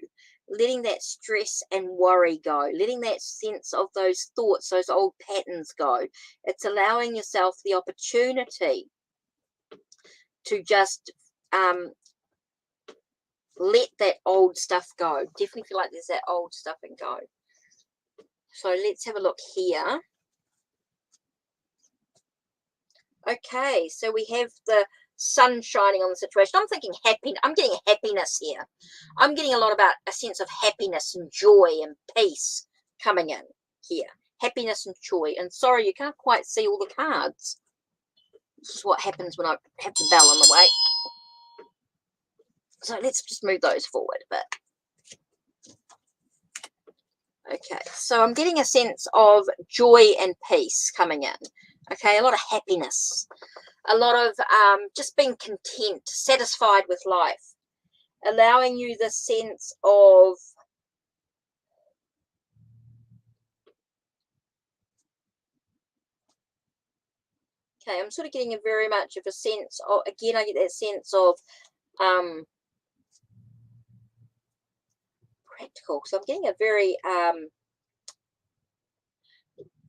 Speaker 1: letting that stress and worry go, letting that sense of those thoughts, those old patterns go. It's allowing yourself the opportunity to just let that old stuff go. Definitely feel like there's that old stuff and go. So let's have a look here. Okay, so we have the sun shining on the situation. I'm thinking happy. I'm getting happiness here. I'm getting a lot about a sense of happiness and joy and peace coming in here. Happiness and joy. And sorry, you can't quite see all the cards. This is what happens when I have the bell on the way. So let's just move those forward a bit. Okay, so I'm getting a sense of joy and peace coming in. Okay, a lot of happiness, a lot of just being content, satisfied with life, allowing you the sense of okay, I'm sort of getting a very much of a sense of, again, I get that sense of practical. So I'm getting a very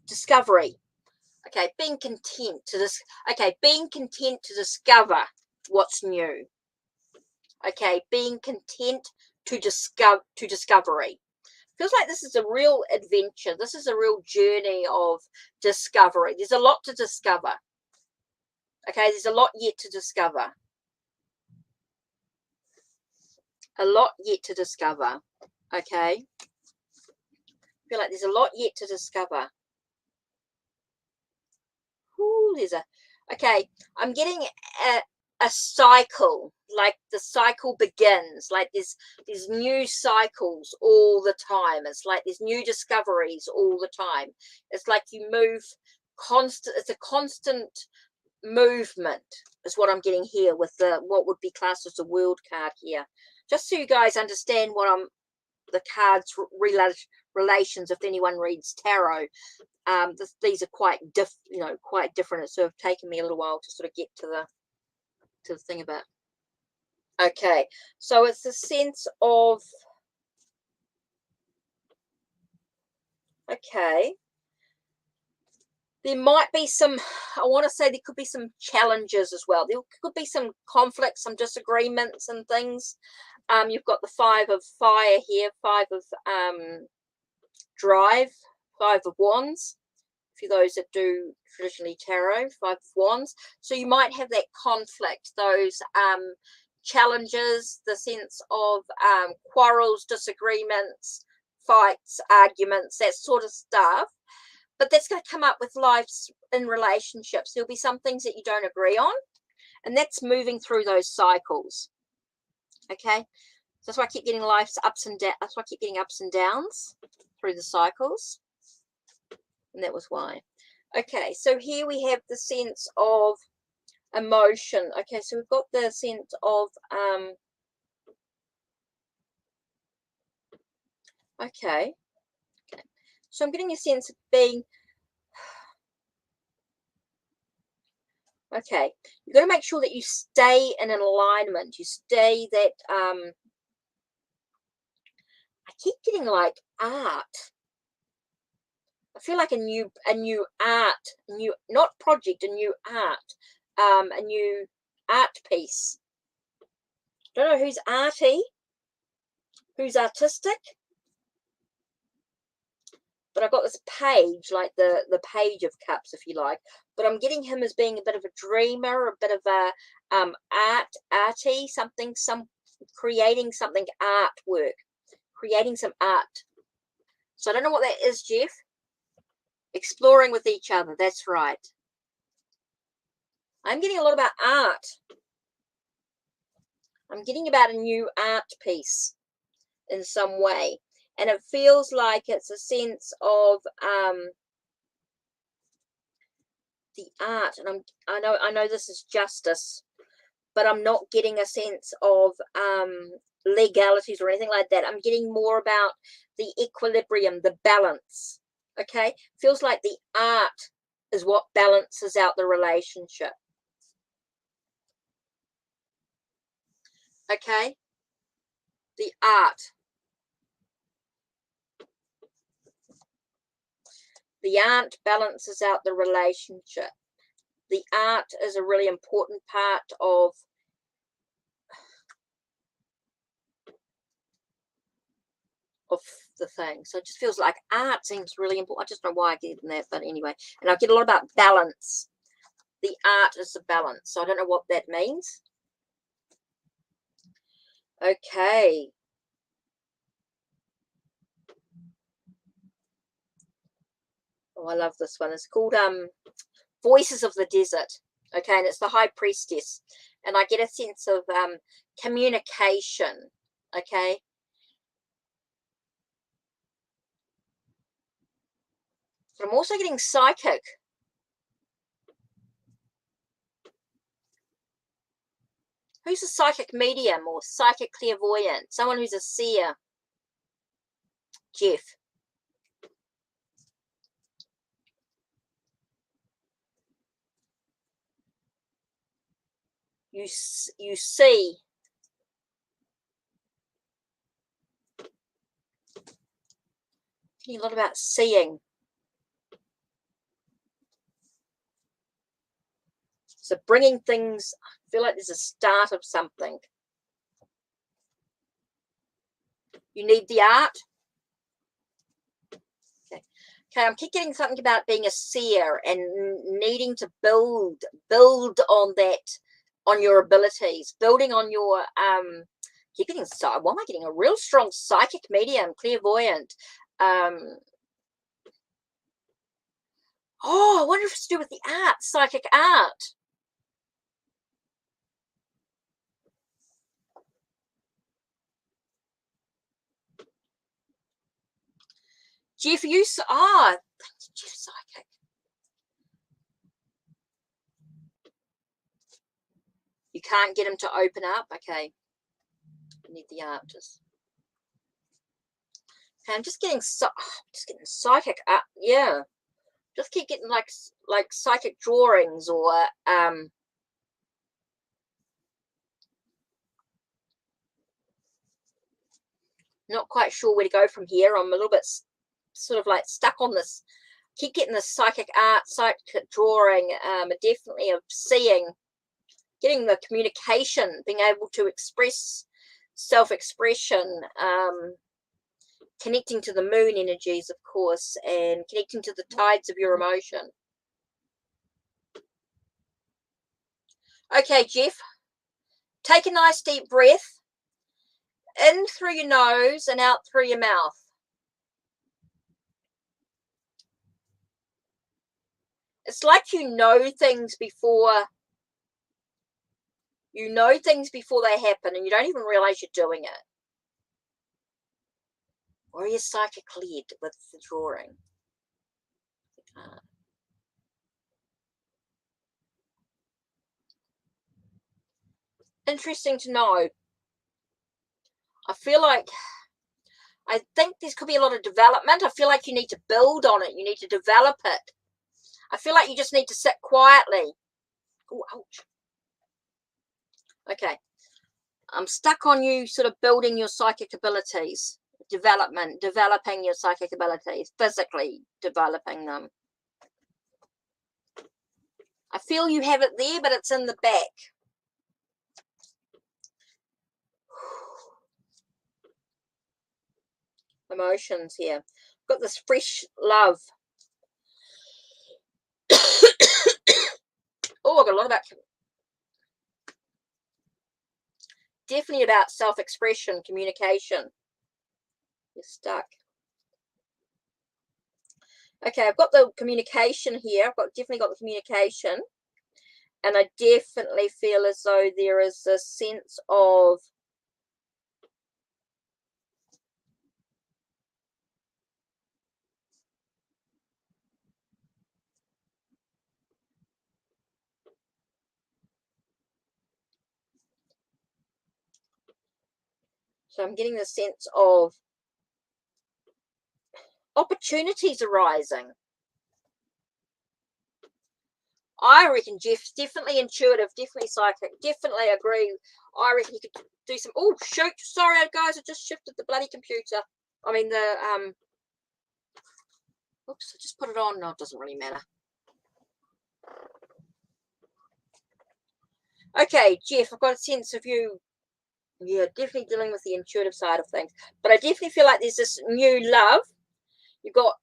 Speaker 1: discovery. Okay, being content to this. Okay, being content to discover what's new. Okay, being content to discovery. Feels like this is a real adventure. This is a real journey of discovery. There's a lot to discover. Okay, there's a lot yet to discover. A lot yet to discover. Okay. Feel like there's a lot yet to discover. Ooh, okay, I'm getting a cycle, like the cycle begins, like there's new cycles all the time. It's like there's new discoveries all the time. It's like you move constant. It's a constant movement is what I'm getting here with the what would be classed as a world card here. Just so you guys understand what the cards relations, if anyone reads tarot. These are quite quite different. It's sort of taken me a little while to sort of get to the thing about. Okay, so it's a sense of okay. There might be some, I want to say there could be some challenges as well. There could be some conflicts, some disagreements and things. You've got the 5 of fire here, 5 of drive, 5 of wands. For those that do traditionally tarot, 5 of wands. So you might have that conflict, those challenges, the sense of quarrels, disagreements, fights, arguments, that sort of stuff. but that's going to come up with lives in relationships. There'll be some things that you don't agree on, and that's moving through those cycles. Okay, so that's why I keep getting life's ups and downs. That's why I keep getting ups and downs through the cycles, and that was why. Okay, so here we have the sense of emotion. Okay, so we've got the sense of okay, so I'm getting a sense of being okay. You've got to make sure that you stay in an alignment. You stay that I keep getting like art. I feel like a new art, not project, a new art, a new art piece. Don't know who's arty, who's artistic, but I've got this page, like the page of cups, if you like. But I'm getting him as being a bit of a dreamer, a bit of a arty, creating something, artwork, creating some art. So I don't know what that is, Jeff. Exploring with each other, that's right. I'm getting a lot about art. I'm getting about a new art piece in some way. And it feels like it's a sense of the art. And I know this is justice, but I'm not getting a sense of legalities or anything like that. I'm getting more about the equilibrium, the balance. Okay, feels like the art is what balances out the relationship. Okay, the art. The art balances out the relationship. The art is a really important part of the thing. So it just feels like art seems really important. I just don't know why I get that, but anyway. And I get a lot about balance. The art is a balance. So I don't know what that means. Okay. Oh, I love this one. It's called Voices of the Desert. Okay, and it's the High Priestess. And I get a sense of communication. Okay. But I'm also getting psychic. Who's a psychic medium or psychic clairvoyant? Someone who's a seer. Jeff. You see. A lot about seeing. So bringing things, I feel like there's a start of something. You need the art. Okay, I'm keep getting something about being a seer and needing to build on that, on your abilities, building on your keep getting, why am I getting a real strong psychic medium, clairvoyant? Oh, I wonder if it's to do with the art, psychic art. Jeff, you Jeff psychic. You can't get him to open up. Okay, I need the artist. Okay, I'm just getting psychic art. Yeah, just keep getting like psychic drawings or not quite sure where to go from here. I'm a little bit sort of like stuck on this. Keep getting the psychic art, psychic drawing, definitely of seeing, getting the communication, being able to express, self-expression, connecting to the moon energies, of course, and connecting to the tides of your emotion. Okay, Jeff, take a nice deep breath, in through your nose and out through your mouth. It's like you know things before they happen, and you don't even realize you're doing it. Or are you psychic led with the drawing? Interesting to know. I think this could be a lot of development. I feel like you need to build on it. You need to develop it. I feel like you just need to sit quietly. Oh, ouch. Okay. I'm stuck on you sort of building your psychic abilities. Developing your psychic abilities. Physically developing them. I feel you have it there, but it's in the back. Emotions here. Got this fresh love. Oh, I've got a lot about... Definitely about self-expression, communication. You're stuck. Okay, I've got the communication here. Definitely got the communication. And I definitely feel as though there is a sense of... So I'm getting the sense of opportunities arising. I reckon Jeff's definitely intuitive, definitely psychic, definitely agree. I reckon you could do some... Oh, shoot. Sorry, guys. I just shifted the bloody computer. I mean, the... Oops, I just put it on. No, it doesn't really matter. Okay, Jeff, I've got a sense of you. Yeah, definitely dealing with the intuitive side of things. But I definitely feel like there's this new love. You've got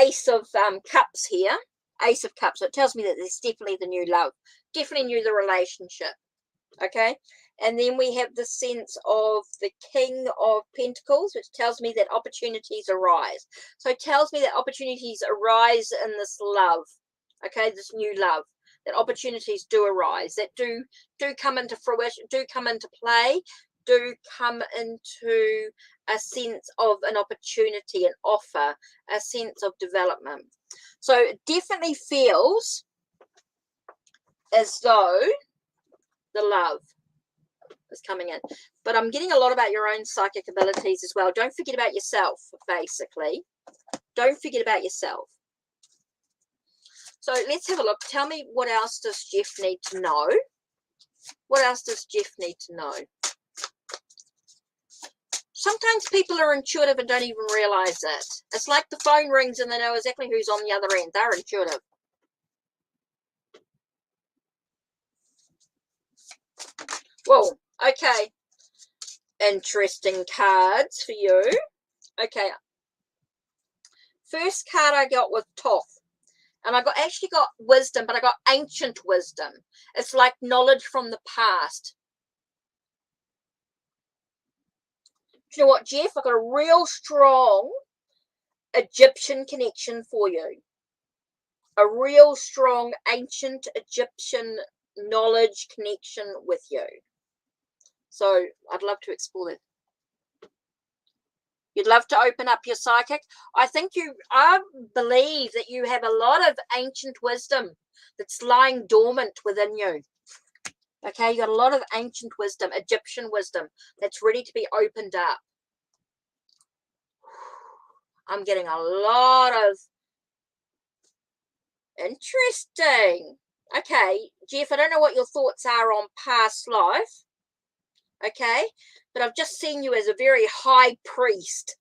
Speaker 1: Ace of Cups here. Ace of Cups. So it tells me that there's definitely the new love. Definitely new the relationship. Okay. And then we have the sense of the King of Pentacles, which tells me that opportunities arise. So it tells me that opportunities arise in this love. Okay, this new love. That opportunities do arise, that do come into fruition, do come into play, do come into a sense of an opportunity, an offer, a sense of development. So it definitely feels as though the love is coming in. But I'm getting a lot about your own psychic abilities as well. Don't forget about yourself, basically. Don't forget about yourself. So let's have a look. Tell me, what else does Jeff need to know? What else does Jeff need to know? Sometimes people are intuitive and don't even realize it. It's like the phone rings and they know exactly who's on the other end. They're intuitive. Whoa, okay. Interesting cards for you. Okay. First card I got was Thoth. And I actually got wisdom, but I got ancient wisdom. It's like knowledge from the past. Do you know what, Jeff? I've got a real strong Egyptian connection for you. A real strong ancient Egyptian knowledge connection with you. So I'd love to explore that. You'd love to open up your psychic. I believe that you have a lot of ancient wisdom that's lying dormant within you. Okay, you got a lot of ancient wisdom, Egyptian wisdom, that's ready to be opened up. I'm getting a lot of... Interesting. Okay, Jeff, I don't know what your thoughts are on past life. Okay, but I've just seen you as a very high priest.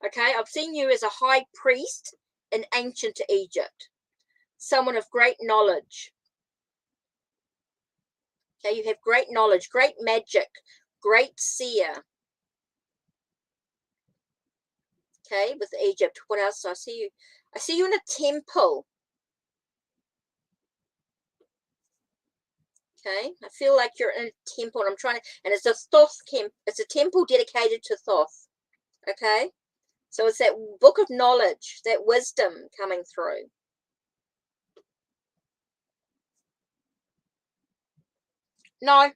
Speaker 1: Okay, I've seen you as a high priest in ancient Egypt. Someone of great knowledge. Okay, you have great knowledge, great magic, great seer. Okay, with Egypt. What else? I see you in a temple. Okay, I feel like you're in a temple, and I'm trying to, and it's a Thoth camp. It's a temple dedicated to Thoth. Okay, so it's that book of knowledge, that wisdom coming through. No,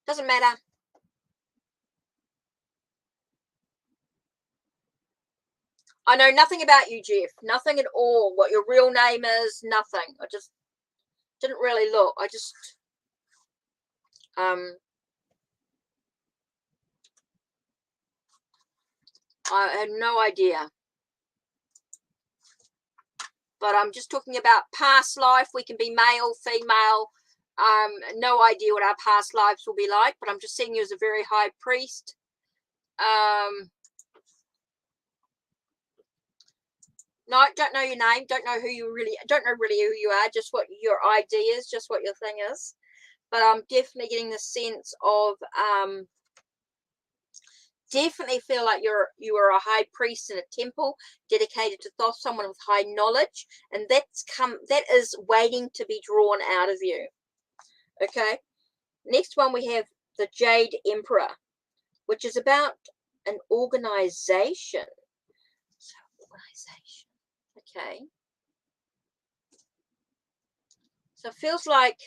Speaker 1: doesn't matter. I know nothing about you, Jeff. Nothing at all. What your real name is, nothing. I just didn't really look. I just I had no idea. But I'm just talking about past life. We can be male, female. No idea what our past lives will be like, but I'm just seeing you as a very high priest. No, don't know your name. Don't know who you really. Don't know really who you are. Just what your ID is. Just what your thing is. But I'm definitely getting the sense of definitely feel like you are a high priest in a temple dedicated to Thoth, someone with high knowledge, and that is waiting to be drawn out of you. Okay. Next one we have the Jade Emperor, which is about an organization. So organization. Okay. So it feels like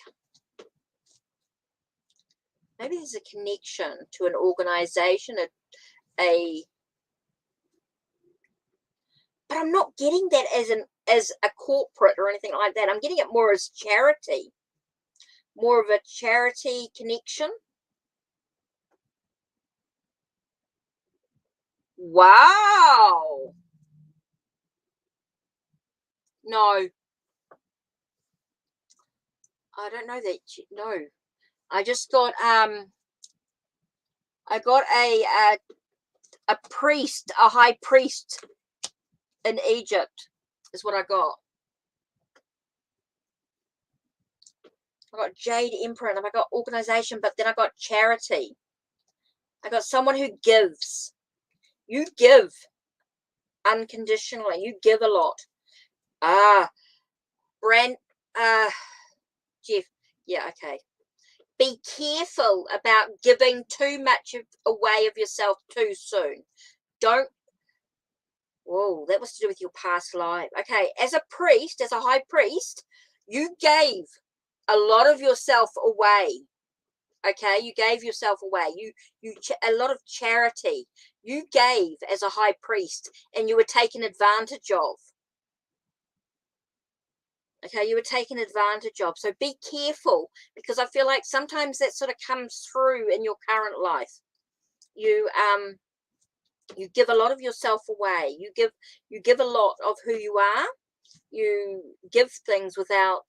Speaker 1: maybe there's a connection to an organization, but I'm not getting that as a corporate or anything like that. I'm getting it more as charity, more of a charity connection. Wow. No. I don't know that. No. I just thought I got a priest, a high priest in Egypt is what I got. I got Jade Emperor and I got organization, but then I got charity. I got someone who gives. You give unconditionally. You give a lot. Jeff. Yeah, okay. Be careful about giving too much away of yourself too soon. Don't. Whoa, that was to do with your past life. Okay, as a priest, as a high priest, you gave a lot of yourself away. Okay, you gave yourself away. A lot of charity. You gave as a high priest, and you were taken advantage of. Okay, you were taken advantage of. So be careful, because I feel like sometimes that sort of comes through in your current life. You give a lot of yourself away. You give a lot of who you are. You give things without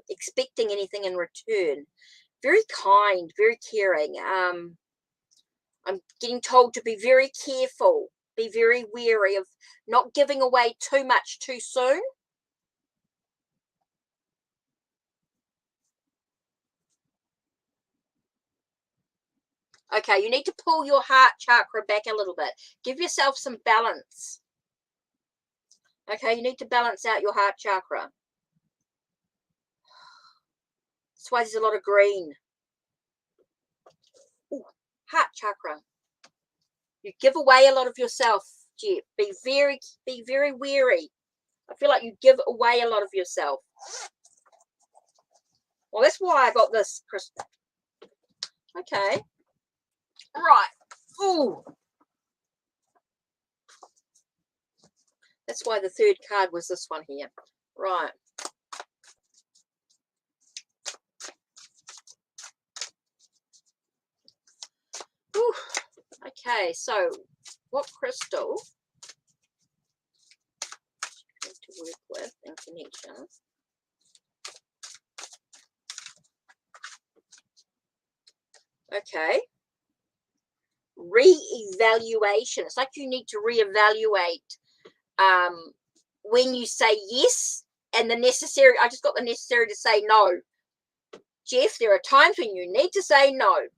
Speaker 1: expecting anything in return. Very kind, very caring. I'm getting told to be very careful, be very wary of not giving away too much too soon. Okay, you need to pull your heart chakra back a little bit. Give yourself some balance. Okay, you need to balance out your heart chakra. That's why there's a lot of green. Ooh, heart chakra. You give away a lot of yourself, Jeff. Be very wary. I feel like you give away a lot of yourself. Well, that's why I got this, Crystal. Okay. Right. Ooh. That's why the third card was this one here. Right. Ooh. Okay, so what crystal to work with in connection? Okay. Re-evaluation. It's like you need to reevaluate when you say yes and the necessary. I just got the necessary to say no. Jeff, there are times when you need to say no.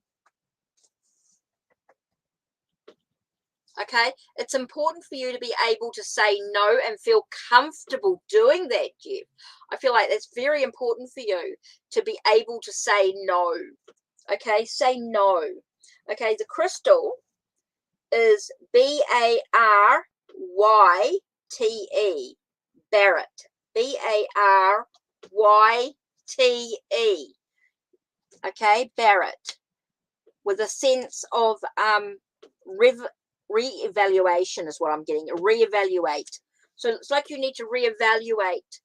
Speaker 1: Okay, it's important for you to be able to say no and feel comfortable doing that, Jeff. I feel like that's very important for you to be able to say no. Okay, say no. Okay, the crystal is Baryte, Barrett. Baryte. Okay, Barrett, with a sense of re-evaluation is what I'm getting. Re-evaluate. So it's like you need to re-evaluate.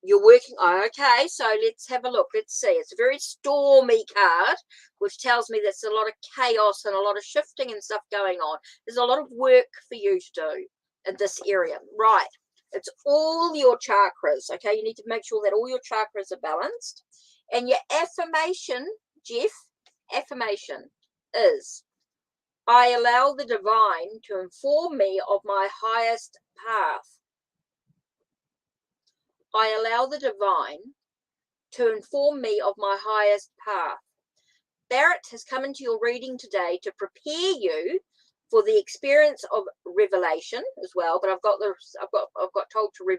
Speaker 1: You're working. Oh, okay, so let's have a look. Let's see. It's a very stormy card, which tells me there's a lot of chaos and a lot of shifting and stuff going on. There's a lot of work for you to do in this area. Right. It's all your chakras. Okay. You need to make sure that all your chakras are balanced. And your affirmation, Jeff, affirmation is, I allow the divine to inform me of my highest path. I allow the divine to inform me of my highest path. Barrett has come into your reading today to prepare you for the experience of revelation as well. But I've got told to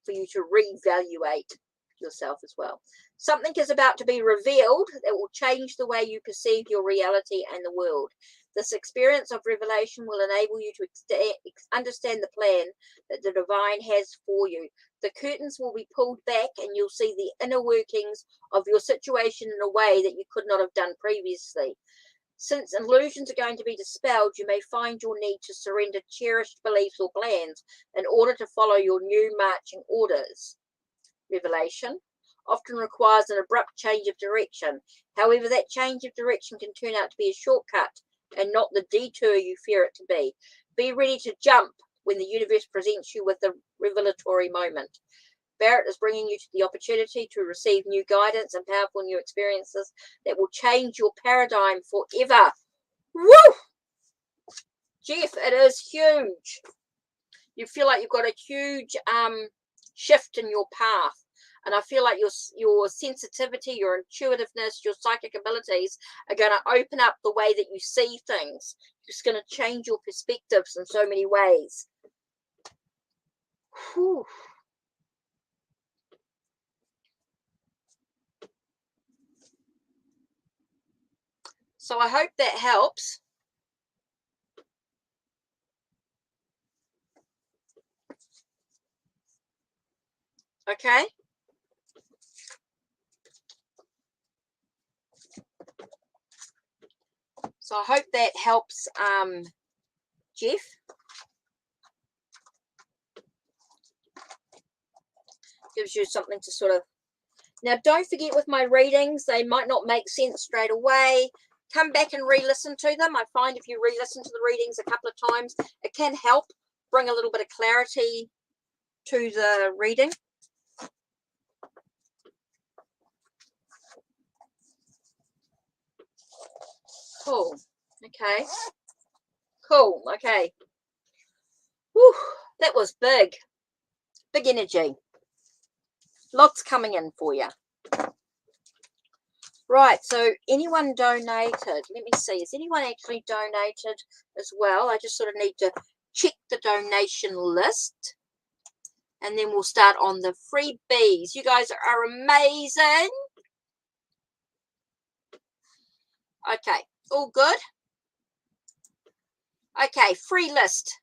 Speaker 1: for you to reevaluate yourself as well. Something is about to be revealed that will change the way you perceive your reality and the world. This experience of revelation will enable you to understand the plan that the divine has for you. The curtains will be pulled back and you'll see the inner workings of your situation in a way that you could not have done previously. Since illusions are going to be dispelled, you may find your need to surrender cherished beliefs or plans in order to follow your new marching orders. Revelation often requires an abrupt change of direction. However, that change of direction can turn out to be a shortcut and not the detour you fear it to be. Be ready to jump when the universe presents you with a revelatory moment. Barrett is bringing you to the opportunity to receive new guidance and powerful new experiences that will change your paradigm forever. Woo! Jeff, it is huge. You feel like you've got a huge shift in your path. And I feel like your sensitivity, your intuitiveness, your psychic abilities are going to open up the way that you see things. It's going to change your perspectives in so many ways. Whew. So I hope that helps. Okay. So I hope that helps, Jeff. Gives you something to sort of... Now, don't forget with my readings, they might not make sense straight away. Come back and re-listen to them. I find if you re-listen to the readings a couple of times, it can help bring a little bit of clarity to the reading. Cool. Okay. Cool. Okay. Whew, that was big. Big energy. Lots coming in for you. Right, so anyone donated? Let me see. Has anyone actually donated as well? I just sort of need to check the donation list. And then we'll start on the freebies. You guys are amazing. Okay, all good? Okay, free list.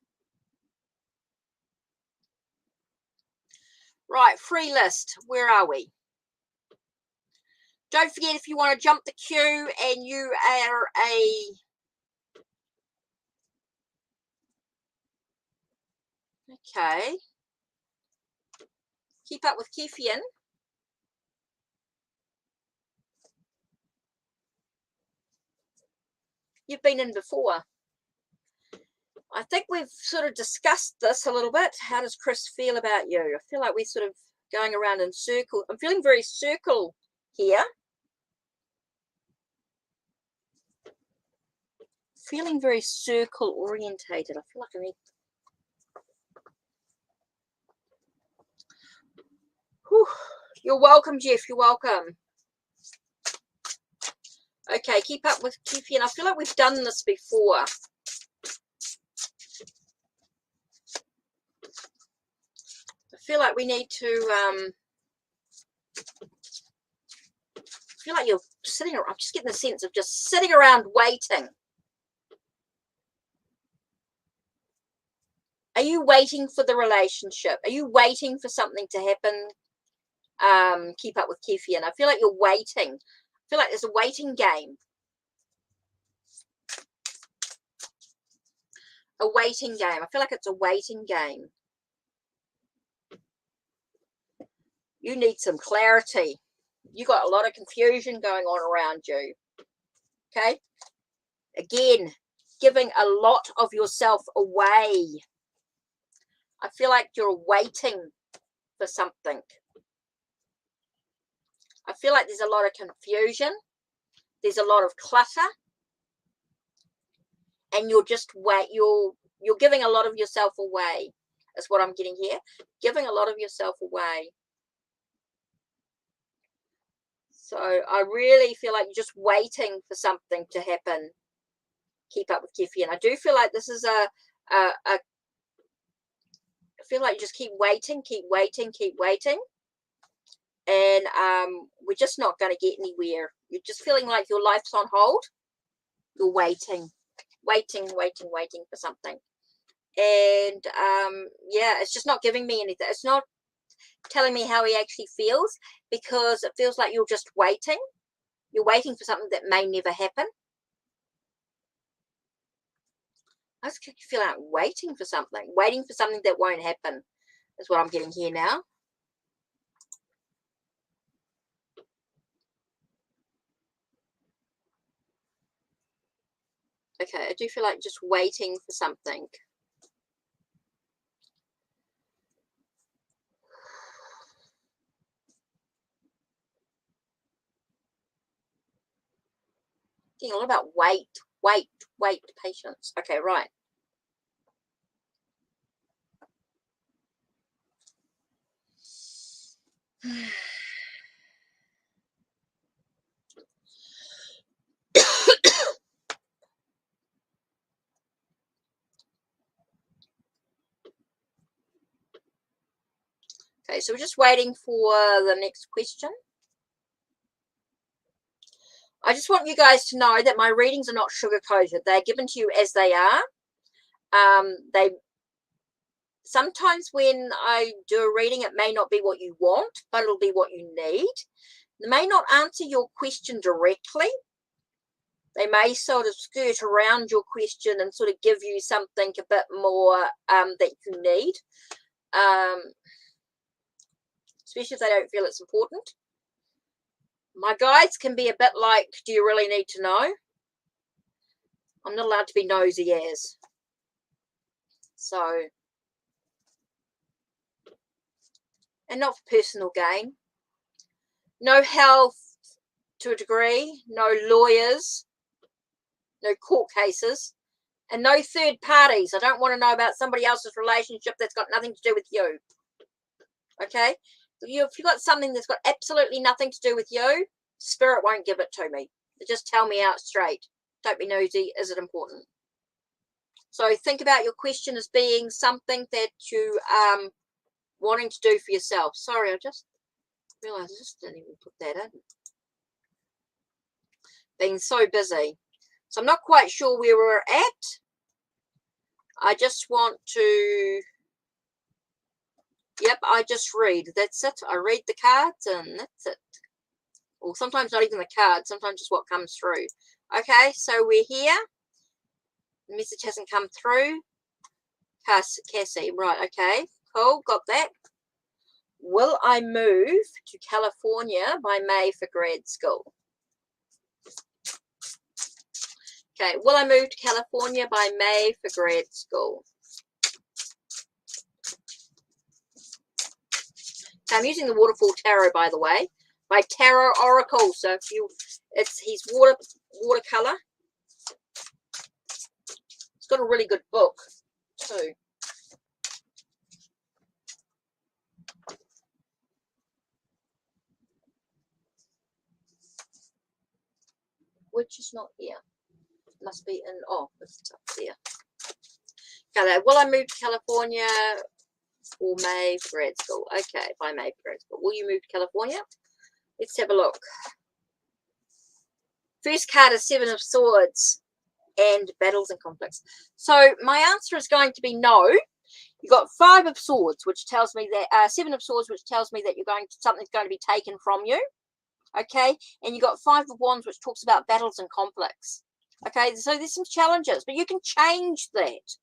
Speaker 1: Right, free list. Where are we? Don't forget, if you want to jump the queue and you are okay. Keep up with Kefian. You've been in before. I think we've sort of discussed this a little bit. How does Chris feel about you? I feel like we're sort of going around in circles. I'm feeling very circle here. Feeling very circle orientated. I feel like I need... Whew. You're welcome, Jeff. You're welcome. Okay, keep up with Kefian. I feel like we've done this before. I feel like we need to I feel like you're sitting around. I'm just getting the sense of just sitting around waiting. Are you waiting for the relationship? Are you waiting for something to happen? Keep up with Kefian. I feel like you're waiting. feel like there's a waiting game. A waiting game. I feel like it's a waiting game. You need some clarity. You got a lot of confusion going on around you. Okay? Again, giving a lot of yourself away. I feel like you're waiting for something. I feel like there's a lot of confusion. There's a lot of clutter. And you're just you're giving a lot of yourself away. That's what I'm getting here. Giving a lot of yourself away. So I really feel like you're just waiting for something to happen. Keep up with Kefi. And I do feel like this is I feel like you just keep waiting. And we're just not going to get anywhere. You're just feeling like your life's on hold. You're waiting for something. And yeah, it's just not giving me anything. It's not telling me how he actually feels, because it feels like you're just waiting. You're waiting for something that may never happen. I just feel like waiting for something that won't happen is what I'm getting here now. Okay, I do feel like just waiting for something. Thinking a lot about wait, patience. Okay, right. Okay, so we're just waiting for the next question. I just want you guys to know that my readings are not sugar-coated. They're given to you as they are. They sometimes when I do a reading, it may not be what you want, but it'll be what you need. They may not answer your question directly. They may sort of skirt around your question and sort of give you something a bit more that you need, especially if they don't feel it's important. My guides can be a bit like, do you really need to know? I'm not allowed to be nosy as. So, and not for personal gain. No health to a degree, no lawyers, no court cases, and no third parties. I don't want to know about somebody else's relationship that's got nothing to do with you. Okay? If you've got something that's got absolutely nothing to do with you, Spirit won't give it to me. Just tell me out straight. Don't be nosy. Is it important? So think about your question as being something that you wanting to do for yourself. Sorry, I just realized I just didn't even put that in. Been so busy. So I'm not quite sure where we're at. I just want to, yep, I just read. That's it. I read the cards and that's it. Or sometimes not even the cards, sometimes just what comes through. Okay, so we're here. The message hasn't come through. Cassie, right, okay, cool, got that. Will I move to California by May for grad school? Okay, will I move to California by May for grad school? Okay, I'm using the Waterfall Tarot, by the way, by Tarot Oracle. So if you, he's watercolor. It's got a really good book too. Which is not here. Must be in, oh, it's up there. Okay, will I move to California for May for grad school? Okay, by May for grad school. Will you move to California? Let's have a look. First card is Seven of Swords and Battles and Conflicts. So my answer is going to be no. You've got Five of Swords, which tells me that Seven of Swords, which tells me that something's going to be taken from you. Okay, and you got Five of Wands, which talks about battles and conflicts. Okay, so there's some challenges, but you can change that.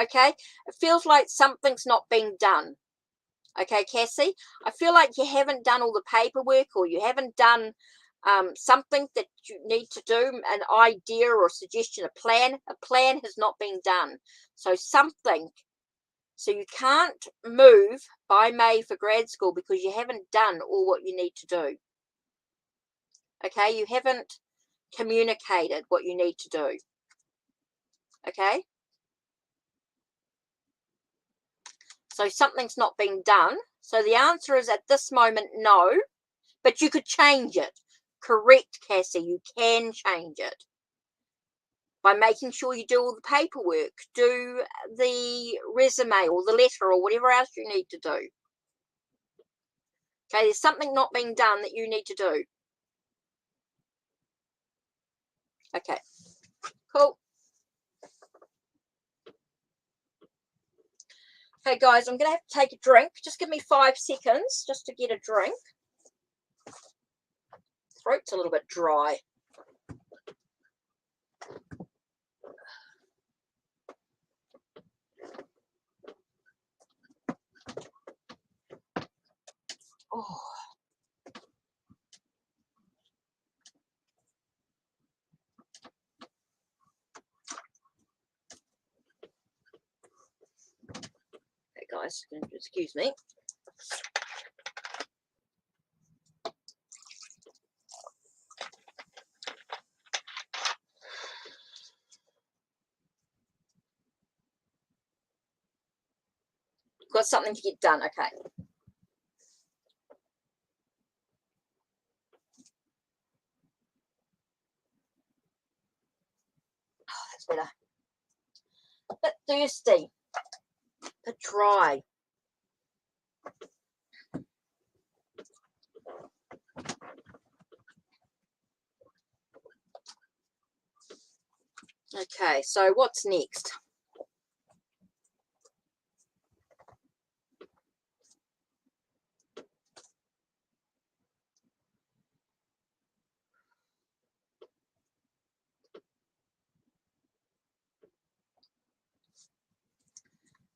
Speaker 1: Okay, it feels like something's not being done. Okay, Cassie, I feel like you haven't done all the paperwork, or you haven't done something that you need to do, an idea or a suggestion, a plan. A plan has not been done. So something, so you can't move by May for grad school because you haven't done all what you need to do. Okay, you haven't communicated what you need to do. Okay, so something's not being done. So the answer is at this moment, no, but you could change it. Correct, Cassie, you can change it by making sure you do all the paperwork, do the resume or the letter or whatever else you need to do. Okay, there's something not being done that you need to do. Okay, cool. Okay, guys, I'm going to have to take a drink. Just give me 5 seconds just to get a drink. Throat's a little bit dry. Oh. Okay, guys, excuse me. Got something to get done. Okay. Oh, that's better. A bit thirsty. A bit dry. Okay, so what's next?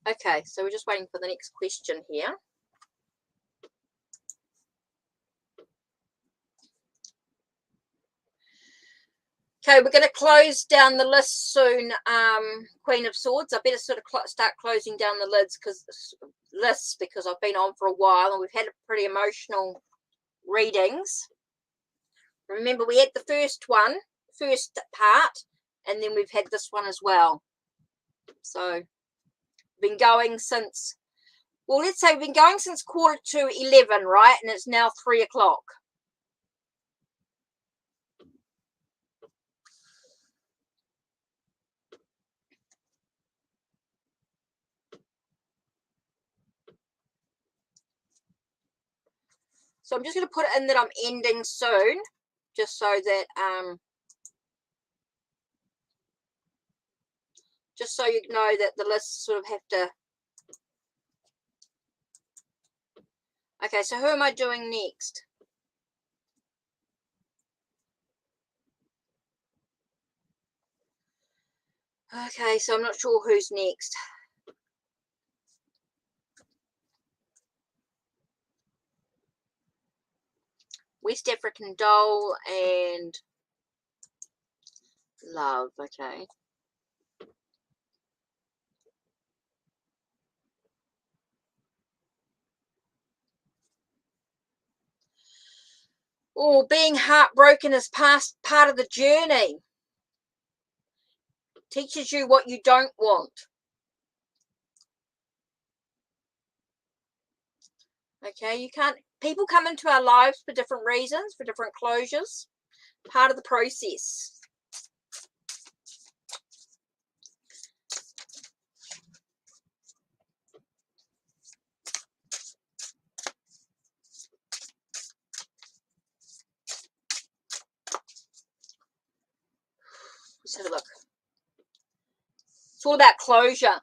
Speaker 1: Okay, so we're just waiting for the next question here. Okay, we're going to close down the list soon, Queen of Swords. I better sort of start closing down the lists because I've been on for a while and we've had pretty emotional readings. Remember, we had the first part, and then we've had this one as well. So, been going since, well, let's say we've been going since 11:45, right? And it's now 3 o'clock. So I'm just going to put it in that I'm ending soon, just so that just so you know that the lists sort of have to. Okay, so who am I doing next? Okay, so I'm not sure who's next. West African Doll and Love, okay. Oh, being heartbroken is part of the journey. Teaches you what you don't want. Okay, you can't, people come into our lives for different reasons, for different closures. Part of the process. Let's have a look. It's all about closure.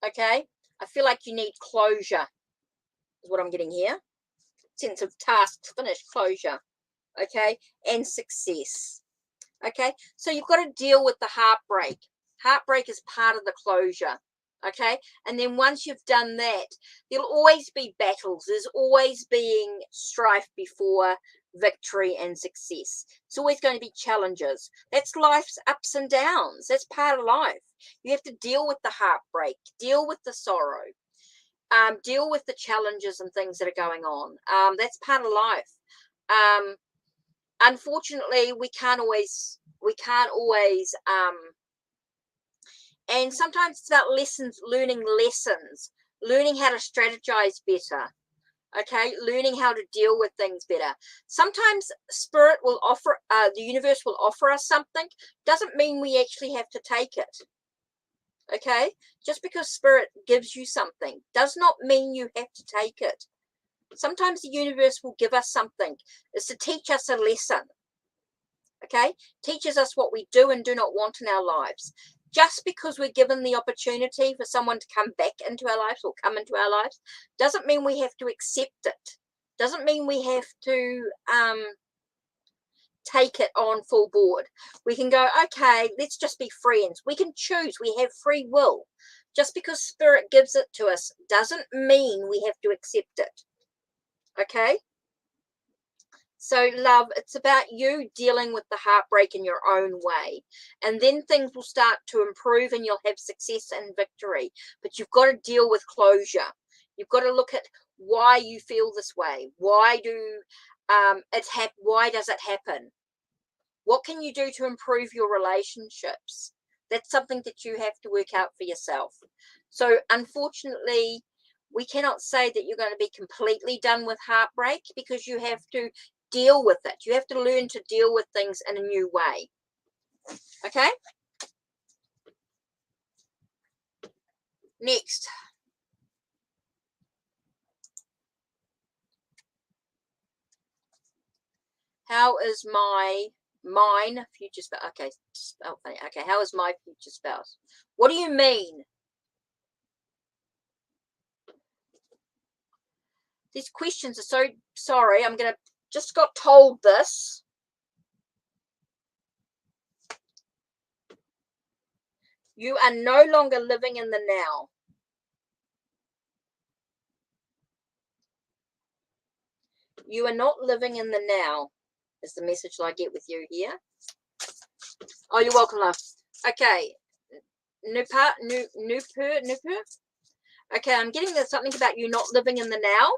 Speaker 1: Okay, I feel like you need closure, is what I'm getting here. sense of task, finish, closure, okay, and success. Okay, so you've got to deal with the heartbreak. Heartbreak is part of the closure. Okay, and then once you've done that, there'll always be battles. There's always being strife before victory and success. It's always going to be challenges. That's life's ups and downs. That's part of life. You have to deal with the heartbreak, deal with the sorrow, deal with the challenges and things that are going on. That's part of life. Unfortunately, we can't always, and sometimes it's about learning lessons, learning how to strategize better, okay, learning how to deal with things better. Sometimes spirit will offer, the universe will offer us something, doesn't mean we actually have to take it, okay? Just because spirit gives you something does not mean you have to take it. Sometimes the universe will give us something. It's to teach us a lesson, okay? Teaches us what we do and do not want in our lives. Just because we're given the opportunity for someone to come back into our lives or come into our lives doesn't mean we have to accept it. Doesn't mean we have to take it on full board. We can go, okay, let's just be friends. We can choose. We have free will. Just because spirit gives it to us doesn't mean we have to accept it. Okay? So, love, it's about you dealing with the heartbreak in your own way. And then things will start to improve and you'll have success and victory. But you've got to deal with closure. You've got to look at why you feel this way. Why does it happen? What can you do to improve your relationships? That's something that you have to work out for yourself. So, unfortunately, we cannot say that you're going to be completely done with heartbreak because you have to deal with it. You have to learn to deal with things in a new way. Okay? Next. How is mine future spouse? Okay, spell funny. Okay, how is my future spouse? What do you mean? These questions are so sorry. I'm gonna just got told this. You are no longer living in the now. You are not living in the now, is the message that I get with you here. Oh, you're welcome, love. Okay. Nuper. Okay, I'm getting there's something about you not living in the now.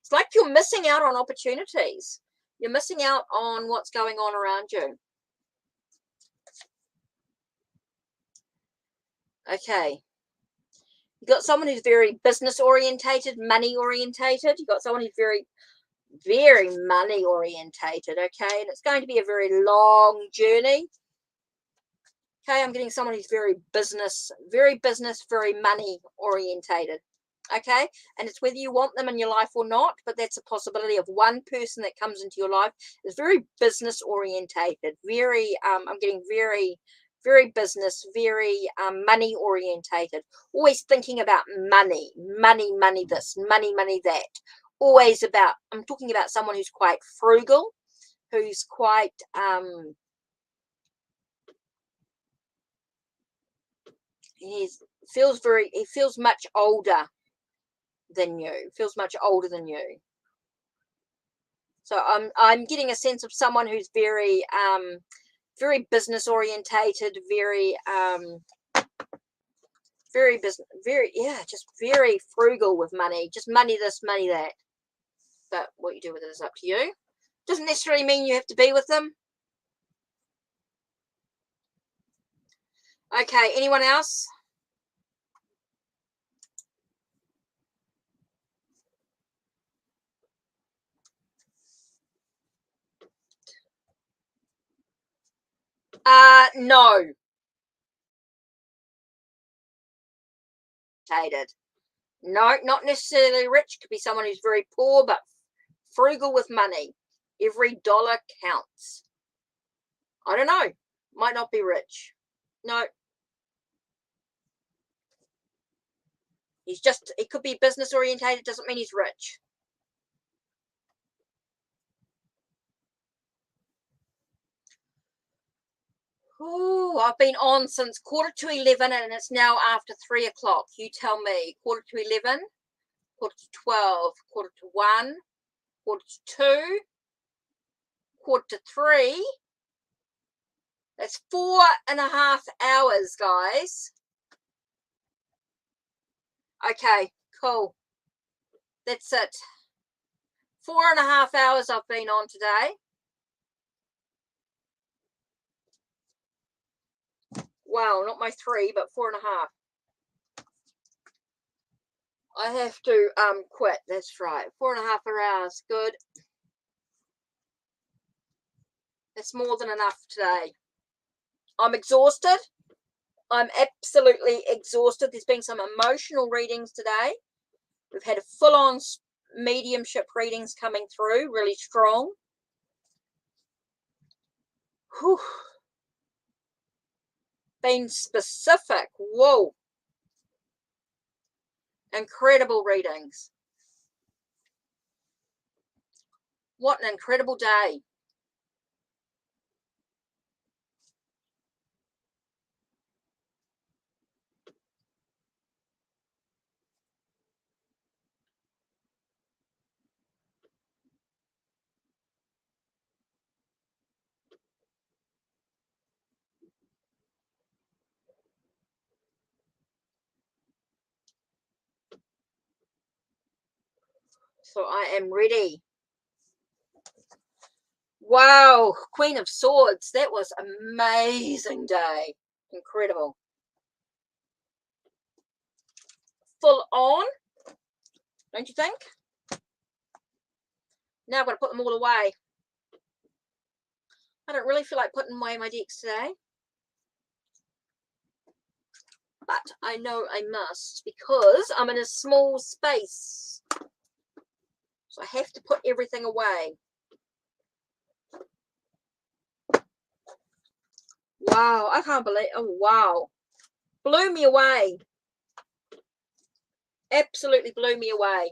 Speaker 1: It's like you're missing out on opportunities. You're missing out on what's going on around you. Okay. You've got someone who's very business orientated, money orientated. You've got someone who's very, very money orientated, okay? And it's going to be a very long journey. Okay, I'm getting someone who's very business, very money orientated. Okay, and it's whether you want them in your life or not, but that's a possibility of one person that comes into your life is very business orientated, very I'm getting very business, very money orientated, always thinking about money this, money that, always about, I'm talking about someone who's quite frugal, who's quite he feels much older than you, so I'm getting a sense of someone who's very very business orientated, very just very frugal with money, just money this, money that. But what you do with it is up to you. Doesn't necessarily mean you have to be with them. Okay, anyone else? No. No, not necessarily rich. Could be someone who's very poor but frugal with money. Every dollar counts. I don't know. Might not be rich. No. He could be business orientated, doesn't mean he's rich. Oh, I've been on since 11:45 and it's now after 3 o'clock. You tell me. 11:45, 12:45, 1:45, 2:45, 3:45. That's 4.5 hours, guys. Okay, cool. That's it. 4.5 hours I've been on today. Wow, not my 3, but 4.5. I have to quit. That's right. 4.5 hours. Good. That's more than enough today. I'm exhausted. I'm absolutely exhausted. There's been some emotional readings today. We've had a full-on mediumship readings coming through, really strong. Whew. Been specific. Whoa. Incredible readings. What an incredible day. So I am ready. Wow, Queen of Swords. That was an amazing day. Incredible. Full on, don't you think? Now I've got to put them all away. I don't really feel like putting away my decks today. But I know I must because I'm in a small space. So I have to put everything away. Wow, I can't believe, oh wow. Blew me away. Absolutely blew me away.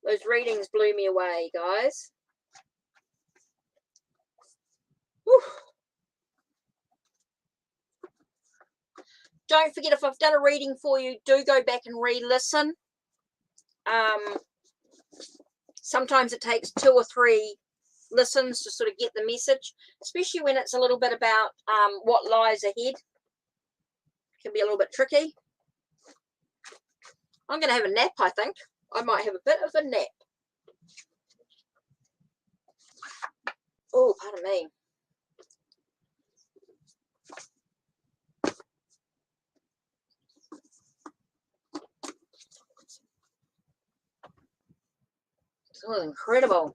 Speaker 1: Those readings blew me away, guys. Whew. Don't forget, if I've done a reading for you, do go back and re-listen. Sometimes it takes 2 or 3 listens to sort of get the message, especially when it's a little bit about what lies ahead. It can be a little bit tricky. I'm going to have a nap, I think. I might have a bit of a nap. Oh, pardon me. Oh, incredible.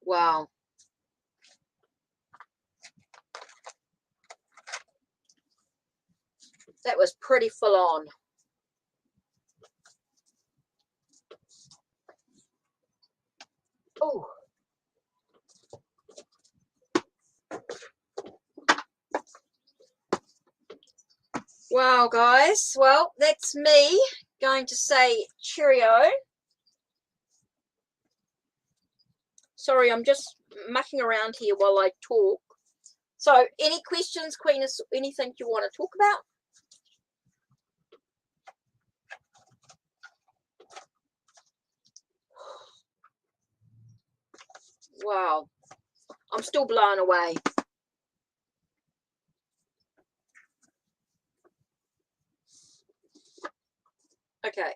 Speaker 1: Wow. That was pretty full on. Oh. Wow, guys. Well, that's me going to say cheerio. Sorry, I'm just mucking around here while I talk. So, any questions, Queen? Anything you want to talk about? Wow. I'm still blown away. Okay.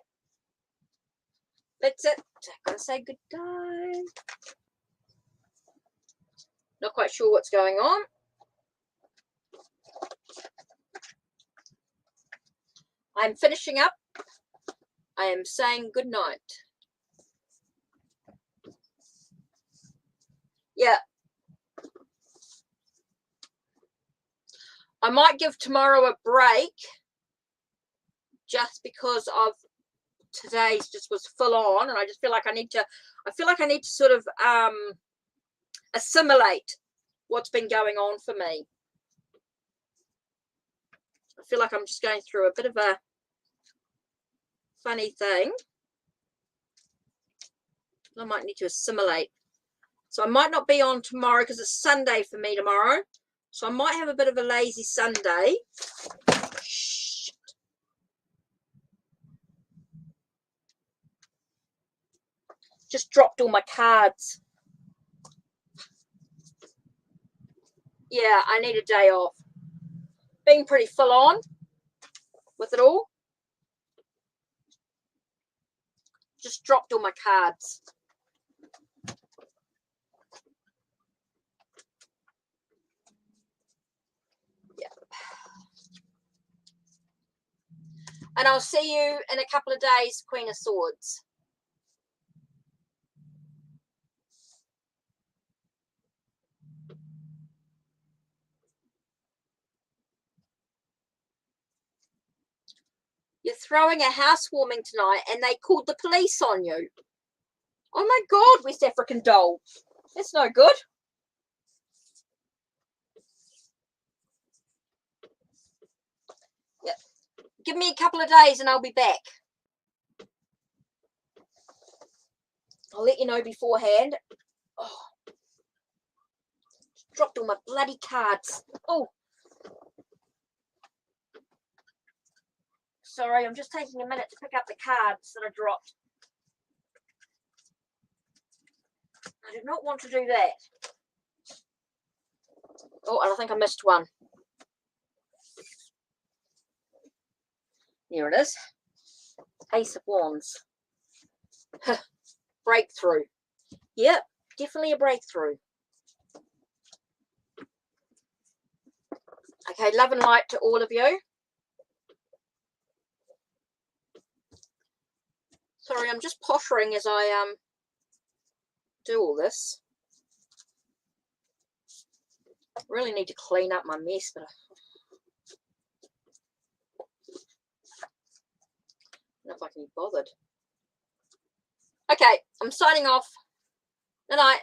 Speaker 1: That's it. I'm going to say goodbye. Not quite sure what's going on. I'm finishing up. I am saying good night. Yeah. I might give tomorrow a break just because of today's just was full on, and I just feel like I need to sort of assimilate what's been going on for me. I feel like I'm just going through a bit of a funny thing. I might need to assimilate So I might not be on tomorrow because it's Sunday for me tomorrow. So I might have a bit of a lazy Sunday. Shh. Just dropped all my cards. Yeah, I need a day off. Being pretty full on with it all. Just dropped all my cards. Yeah. And I'll see you in a couple of days, Queen of Swords. You're throwing a housewarming tonight and they called the police on you. Oh my God, West African doll. That's no good. Yeah. Give me a couple of days and I'll be back. I'll let you know beforehand. Oh. Dropped all my bloody cards. Oh. Sorry, I'm just taking a minute to pick up the cards that I dropped. I did not want to do that. Oh, and I think I missed one. Here it is. Ace of Wands. Breakthrough. Yep, definitely a breakthrough. Okay, love and light to all of you. Sorry, I'm just pottering as I do all this. I really need to clean up my mess, but I don't know if I can be bothered. Okay, I'm signing off. Good night.